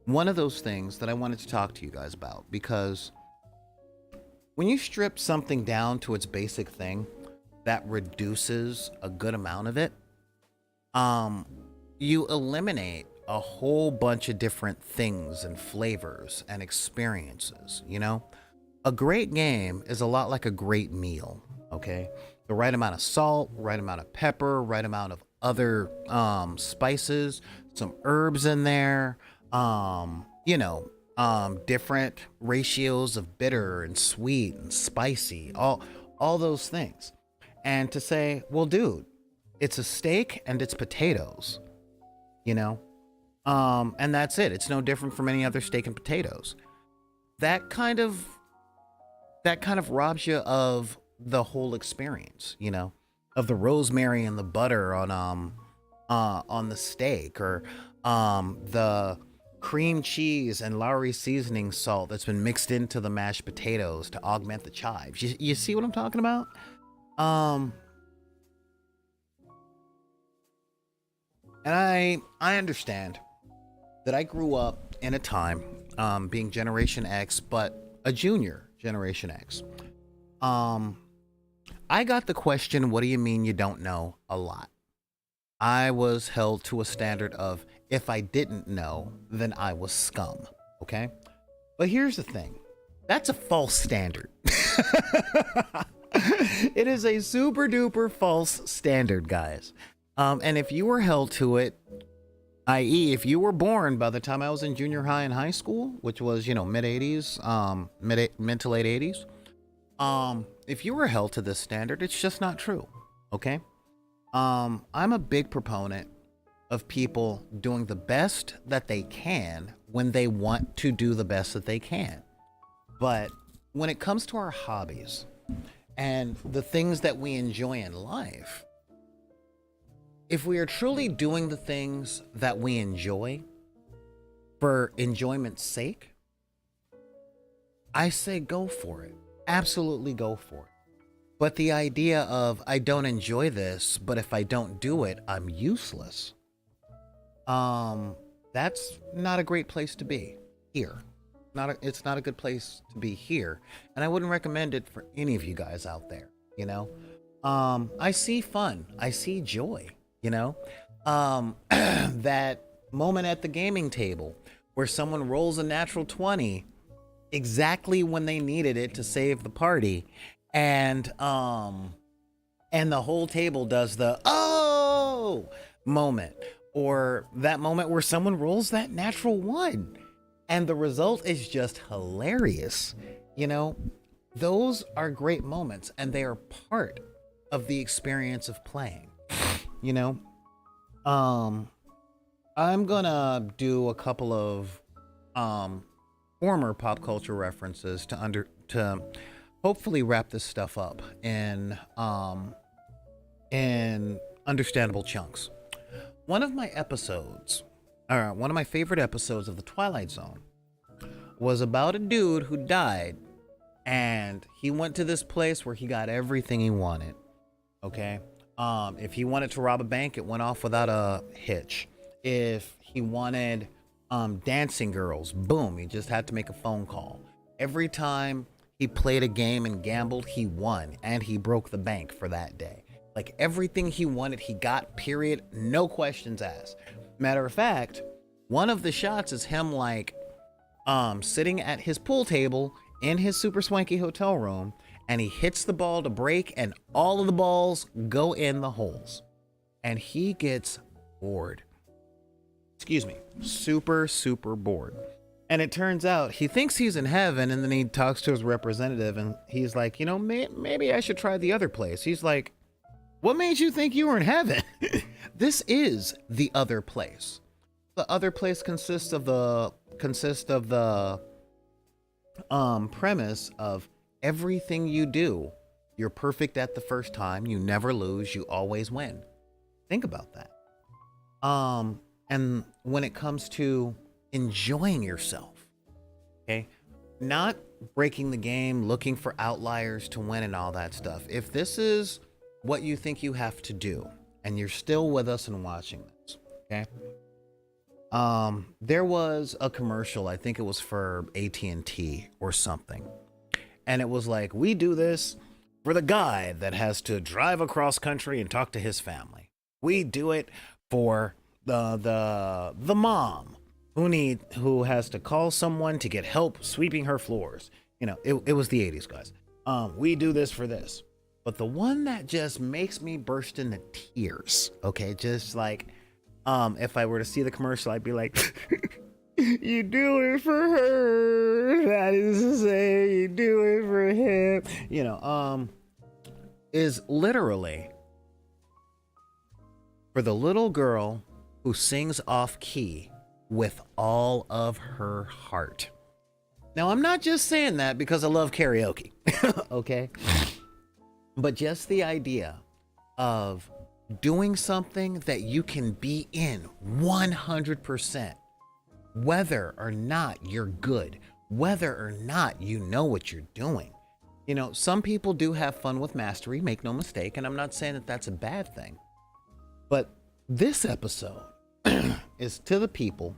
one of those things that I wanted to talk to you guys about, because when you strip something down to its basic thing, that reduces a good amount of it. You eliminate a whole bunch of different things and flavors and experiences. A great game is a lot like a great meal. Okay, the right amount of salt, right amount of pepper, right amount of other spices, some herbs in there. Different ratios of bitter and sweet and spicy, all those things. And to say, well, dude, it's a steak and it's potatoes, you know? And that's it. It's no different from any other steak and potatoes. That kind of robs you of the whole experience, of the rosemary and the butter on the steak, or the cream cheese and Lowry seasoning salt that's been mixed into the mashed potatoes to augment the chives. You see what I'm talking about? And I understand that I grew up in a time, being Generation X, but a junior Generation X. I got the question, what do you mean you don't know, a lot. I was held to a standard of, if I didn't know, then I was scum. Okay? But here's the thing. That's a false standard. It is a super duper false standard, guys. And if you were held to it, i.e., if you were born by the time I was in junior high and high school, which was, mid 80s, mid to late 80s, if you were held to this standard, it's just not true. Okay? I'm a big proponent of people doing the best that they can when they want to do the best that they can. But when it comes to our hobbies and the things that we enjoy in life, if we are truly doing the things that we enjoy for enjoyment's sake, I say go for it. Absolutely go for it. But the idea of, I don't enjoy this, but if I don't do it, I'm useless. That's not a great place to be here. It's not a good place to be here. And I wouldn't recommend it for any of you guys out there, I see fun. I see joy, that moment at the gaming table where someone rolls a natural 20 exactly when they needed it to save the party, and the whole table does the oh moment, or that moment where someone rolls that natural one and the result is just hilarious. Those are great moments, and they are part of the experience of playing. I'm gonna do a couple of former pop culture references to hopefully wrap this stuff up in understandable chunks. One of my episodes, or one of my favorite episodes of The Twilight Zone, was about a dude who died, and he went to this place where he got everything he wanted. Okay. If he wanted to rob a bank, it went off without a hitch. If he wanted dancing girls, boom, he just had to make a phone call. Every time he played a game and gambled, he won, and he broke the bank for that day. Like, everything he wanted, he got, period, no questions asked. Matter of fact, one of the shots is him like sitting at his pool table in his super swanky hotel room, and he hits the ball to break, and all of the balls go in the holes. And he gets bored. Excuse me. Super, super bored. And it turns out he thinks he's in heaven, and then he talks to his representative, and he's like, you know, maybe I should try the other place. He's like, what made you think you were in heaven? This is the other place. The other place consists of the premise of everything you do, you're perfect at the first time, you never lose, you always win. Think about that. And when it comes to enjoying yourself, okay, not breaking the game, looking for outliers to win and all that stuff. If this is what you think you have to do, and you're still with us and watching this, okay? There was a commercial, I think it was for AT&T or something. And it was like, we do this for the guy that has to drive across country and talk to his family. We do it for the mom who has to call someone to get help sweeping her floors. You know, it was the 80s, guys. We do this for this. But the one that just makes me burst into tears, okay, just like, if I were to see the commercial, I'd be like, you do it for her. That is to say, you do it for him. You know, is literally for the little girl who sings off key with all of her heart. Now, I'm not just saying that because I love karaoke, okay? But just the idea of doing something that you can be in 100%, whether or not you're good, whether or not you know what you're doing. You know, some people do have fun with mastery, make no mistake, and I'm not saying that that's a bad thing. But this episode is to the people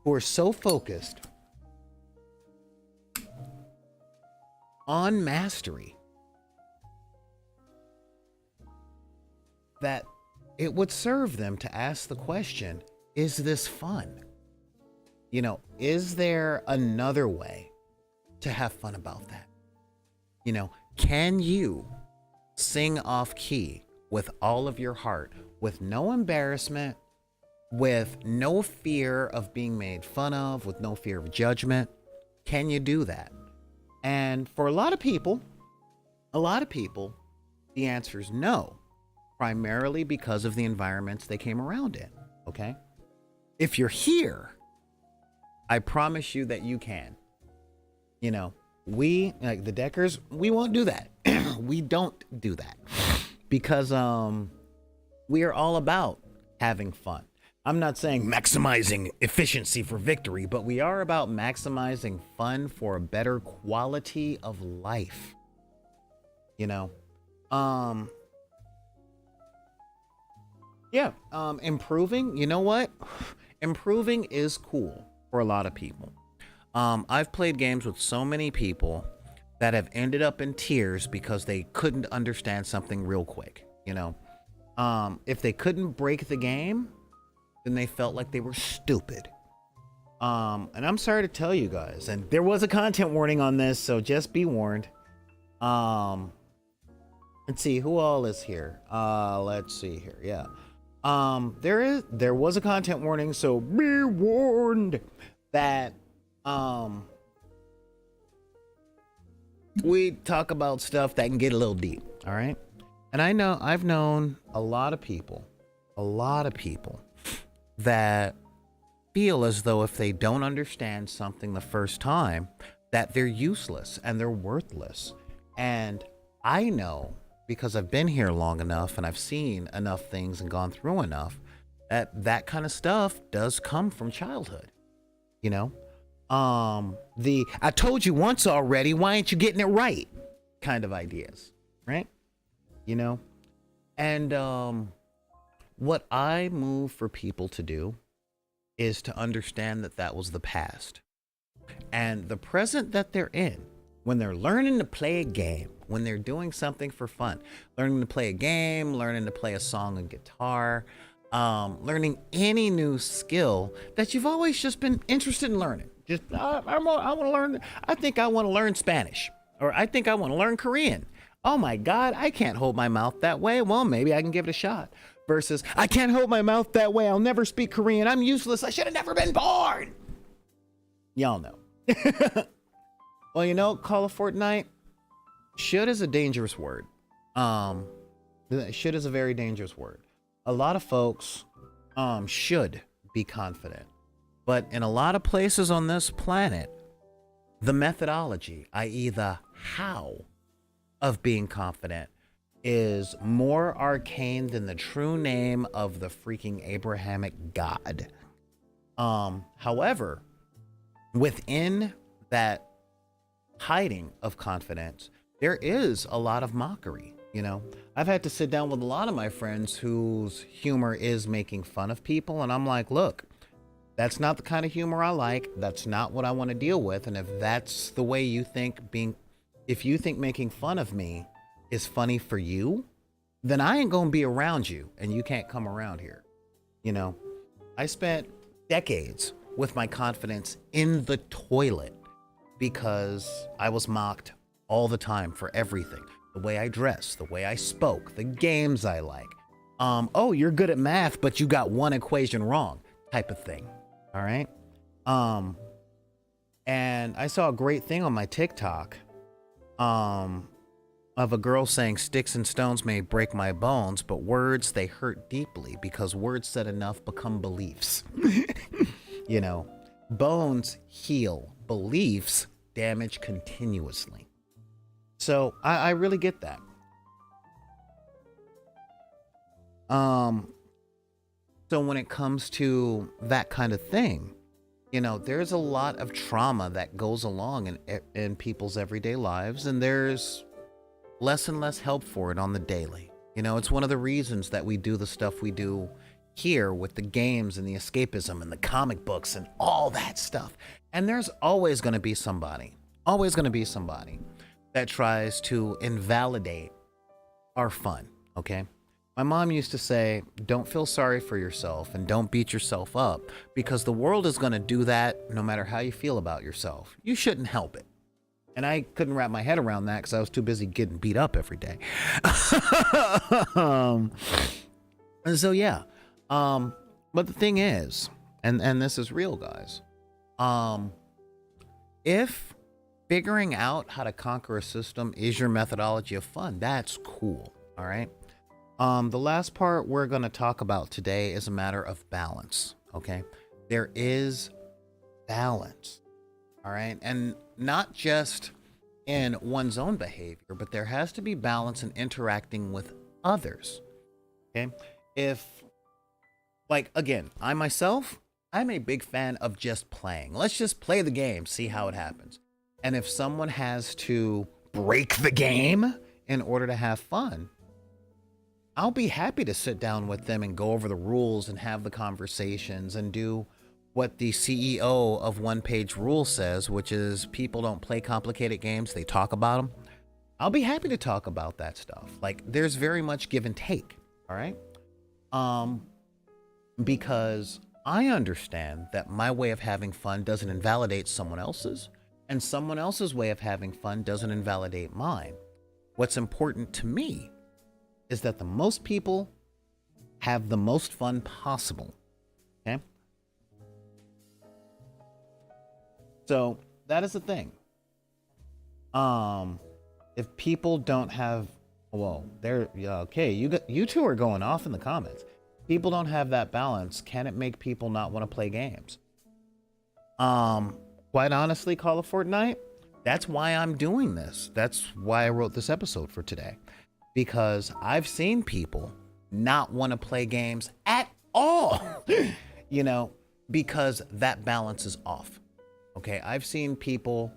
who are so focused on mastery that it would serve them to ask the question, is this fun? You know, is there another way to have fun about that? You know, can you sing off key with all of your heart, with no embarrassment, with no fear of being made fun of, with no fear of judgment? Can you do that? And for a lot of people, the answer is no. Primarily because of the environments they came around in, okay? If you're here, I promise you that you can. You know, we, like the Deckers, we won't do that. We don't do that. Because we are all about having fun. I'm not saying maximizing efficiency for victory, but we are about maximizing fun for a better quality of life. You know? Yeah, improving, you know what? Improving is cool for a lot of people. I've played games with so many people that have ended up in tears because they couldn't understand something real quick, you know? If they couldn't break the game, then they felt like they were stupid. And I'm sorry to tell you guys, and there was a content warning on this, so just be warned. Let's see, who all is here? Let's see here, yeah. There was a content warning, so be warned that we talk about stuff that can get a little deep, all right? And I've known a lot of people that feel as though if they don't understand something the first time, that they're useless and they're worthless. And I know because I've been here long enough and I've seen enough things and gone through enough that kind of stuff does come from childhood, you know? The I told you once already, why ain't you getting it right kind of ideas, right? You know? And what I move for people to do is to understand that that was the past. And the present that they're in, when they're learning to play a game, when they're doing something for fun, learning to play a game, learning to play a song on guitar, learning any new skill that you've always just been interested in learning. Just, I want to learn, I think I want to learn Spanish, or I think I want to learn Korean. Oh my God, I can't hold my mouth that way. Well, maybe I can give it a shot. Versus, I can't hold my mouth that way. I'll never speak Korean. I'm useless. I should have never been born. Y'all know. Well, you know, Call of Fortnite, should is a dangerous word. Should is a very dangerous word. A lot of folks should be confident. But in a lot of places on this planet, the methodology, i.e. the how of being confident, is more arcane than the true name of the freaking Abrahamic God. However, within that hiding of confidence, there is a lot of mockery. You know, I've had to sit down with a lot of my friends whose humor is making fun of people, and I'm like, look, that's not the kind of humor I like. That's not what I want to deal with. And if that's the way you think if you think making fun of me is funny for you, then I ain't gonna be around you, and you can't come around here. You know, I spent decades with my confidence in the toilet because I was mocked all the time for everything. The way I dress, the way I spoke, the games I like. Oh, you're good at math, but you got one equation wrong, type of thing. All right. And I saw a great thing on my TikTok, of a girl saying sticks and stones may break my bones, but words, they hurt deeply, because words said enough become beliefs. You know, bones heal, beliefs damage continuously. So I really get that. So when it comes to that kind of thing, you know, there's a lot of trauma that goes along in people's everyday lives, and there's less and less help for it on the daily. You know, it's one of the reasons that we do the stuff we do here with the games and the escapism and the comic books and all that stuff. And there's always going to be somebody that tries to invalidate our fun, okay? My mom used to say, don't feel sorry for yourself and don't beat yourself up, because the world is going to do that no matter how you feel about yourself. You shouldn't help it. And I couldn't wrap my head around that because I was too busy getting beat up every day. And so, yeah. But the thing is, and this is real, guys. If figuring out how to conquer a system is your methodology of fun, that's cool. All right. The last part we're going to talk about today is a matter of balance. Okay. There is balance. All right. And not just in one's own behavior, but there has to be balance in interacting with others. Okay. If, like, again, I myself, I'm a big fan of just playing. Let's just play the game, see how it happens. And if someone has to break the game in order to have fun, I'll be happy to sit down with them and go over the rules and have the conversations and do what the CEO of onepagerules says, which is people don't play complicated games, they talk about them. I'll be happy to talk about that stuff. Like, there's very much give and take, all right? Because I understand that my way of having fun doesn't invalidate someone else's, and someone else's way of having fun doesn't invalidate mine. What's important to me is that the most people have the most fun possible. Okay? So that is the thing. If people don't have, well, they're okay. You two are going off in the comments. People don't have that balance. Can it make people not want to play games? Quite honestly, Call of Fortnite, that's why I'm doing this. That's why I wrote this episode for today. because I've seen people not want to play games at all, you know, because that balance is off. Okay, I've seen people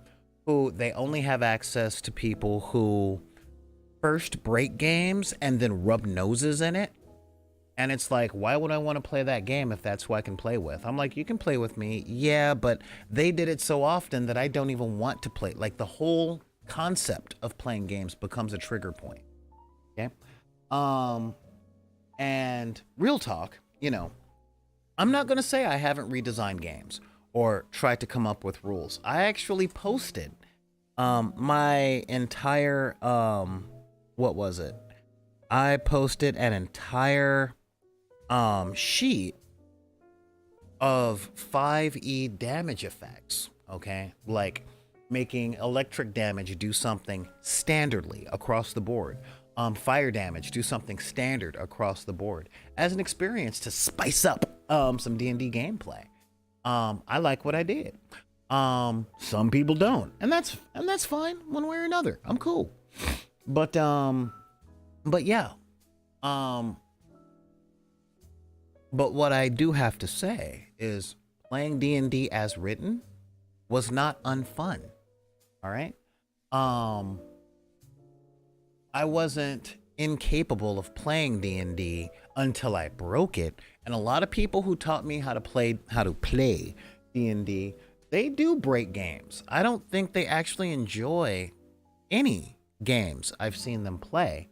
who they only have access to people who first break games and then rub noses in it. And it's like, why would I want to play that game if that's who I can play with? I'm like, you can play with me. Yeah, but they did it so often that I don't even want to play. Like, the whole concept of playing games becomes a trigger point. Okay. And real talk, you know, I'm not going to say I haven't redesigned games or tried to come up with rules. I actually posted my entire, what was it? I posted an entire sheet of 5e damage effects, okay? Like making electric damage do something standardly across the board. Fire damage do something standard across the board as an experience to spice up some D&D gameplay. I like what I did. Some people don't, and that's fine one way or another. I'm cool. But yeah. But what I do have to say is playing D&D as written was not unfun. All right? I wasn't incapable of playing D&D until I broke it. And a lot of people who taught me how to play D&D, they do break games. I don't think they actually enjoy any games I've seen them play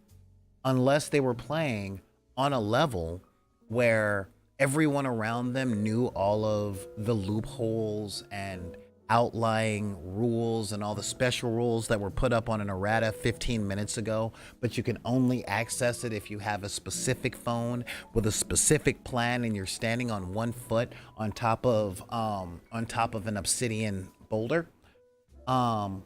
unless they were playing on a level where everyone around them knew all of the loopholes and outlying rules and all the special rules that were put up on an errata 15 minutes ago, but you can only access it if you have a specific phone with a specific plan and you're standing on one foot on top of an obsidian boulder. I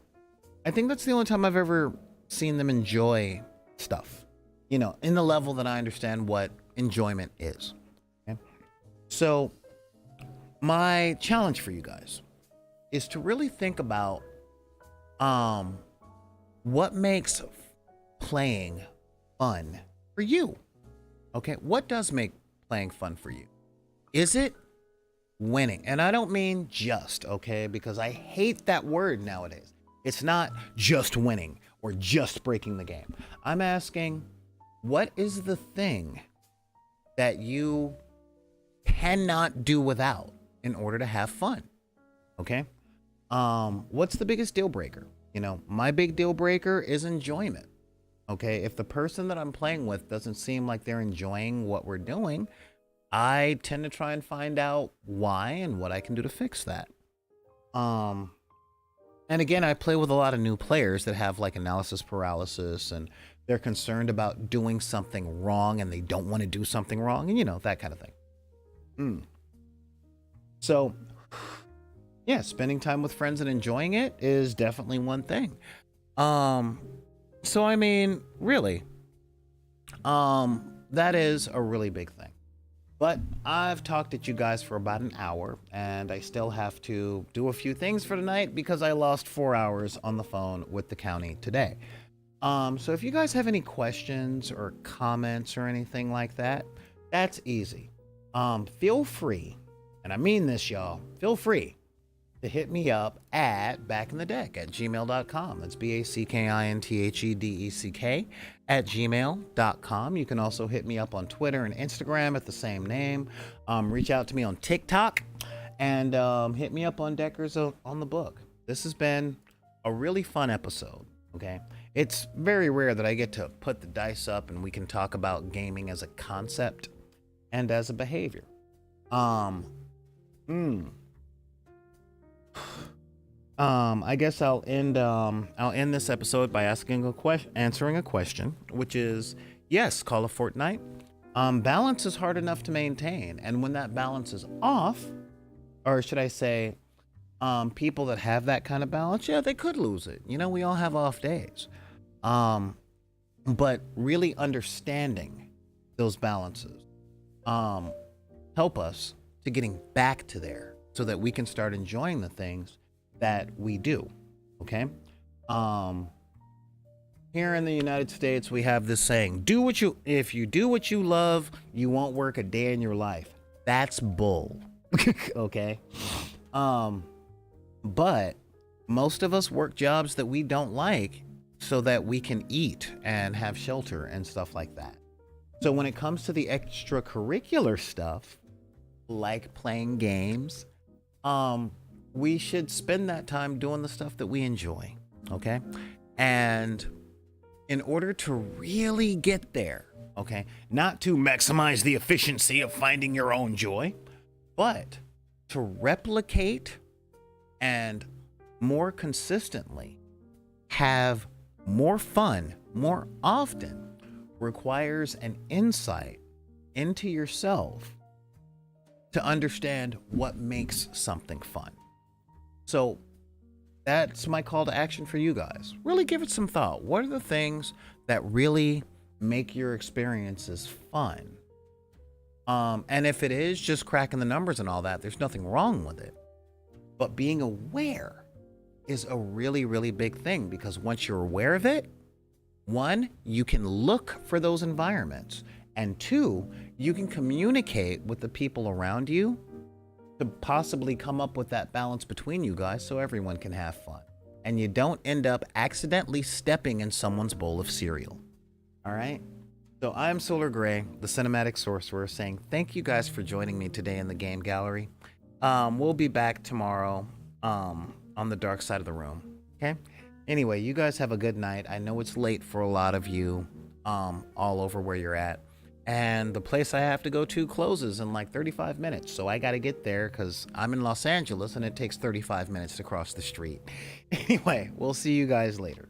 think that's the only time I've ever seen them enjoy stuff, you know, in the level that I understand what enjoyment is. Okay? So my challenge for you guys is to really think about what makes playing fun for you. Okay, what does make playing fun for you? Is it winning? And I don't mean just, okay, because I hate that word nowadays. It's not just winning or just breaking the game. I'm asking, what is the thing that you cannot do without in order to have fun? Okay? What's the biggest deal breaker? You know, my big deal breaker is enjoyment. Okay, if the person that I'm playing with doesn't seem like they're enjoying what we're doing, I tend to try and find out why and what I can do to fix that. And again, I play with a lot of new players that have like analysis paralysis, and they're concerned about doing something wrong and they don't want to do something wrong, and you know, that kind of thing. So yeah, spending time with friends and enjoying it is definitely one thing. So I mean, really, that is a really big thing. But I've talked at you guys for about an hour, and I still have to do a few things for tonight because I lost 4 hours on the phone with the county today. So if you guys have any questions or comments or anything like that, that's easy. Feel free, and I mean this, y'all, feel free to hit me up at backinthedeck@gmail.com. That's BACKINTHEDECK @gmail.com. You can also hit me up on Twitter and Instagram at the same name. Reach out to me on TikTok and hit me up on Deckers on the Book. This has been a really fun episode. Okay, it's very rare that I get to put the dice up and we can talk about gaming as a concept and as a behavior. I guess I'll end this episode by answering a question, which is, yes, Call of Fortnite. Balance is hard enough to maintain, and when that balance is off, or should I say, people that have that kind of balance, yeah, they could lose it. You know, we all have off days. But really understanding those balances help us to getting back to there so that we can start enjoying the things that we do. Okay. Here in the United States, we have this saying, if you do what you love, you won't work a day in your life. That's bull. Okay? But most of us work jobs that we don't like so that we can eat and have shelter and stuff like that. So when it comes to the extracurricular stuff, like playing games, we should spend that time doing the stuff that we enjoy. Okay? And in order to really get there, okay, not to maximize the efficiency of finding your own joy, but to replicate and more consistently have more fun more often requires an insight into yourself to understand what makes something fun. So that's my call to action for you guys. Really give it some thought. What are the things that really make your experiences fun? And if it is just cracking the numbers and all that, there's nothing wrong with it. But being aware is a really, really big thing, because once you're aware of it, one, you can look for those environments, and two, you can communicate with the people around you to possibly come up with that balance between you guys so everyone can have fun and you don't end up accidentally stepping in someone's bowl of cereal. All right? So I'm Solar Gray, the Cinematic Sorcerer, saying thank you guys for joining me today in the game gallery. We'll be back tomorrow on the dark side of the room. Okay? Anyway, you guys have a good night. I know it's late for a lot of you all over where you're at. And the place I have to go to closes in like 35 minutes. So I got to get there because I'm in Los Angeles and it takes 35 minutes to cross the street. Anyway, we'll see you guys later.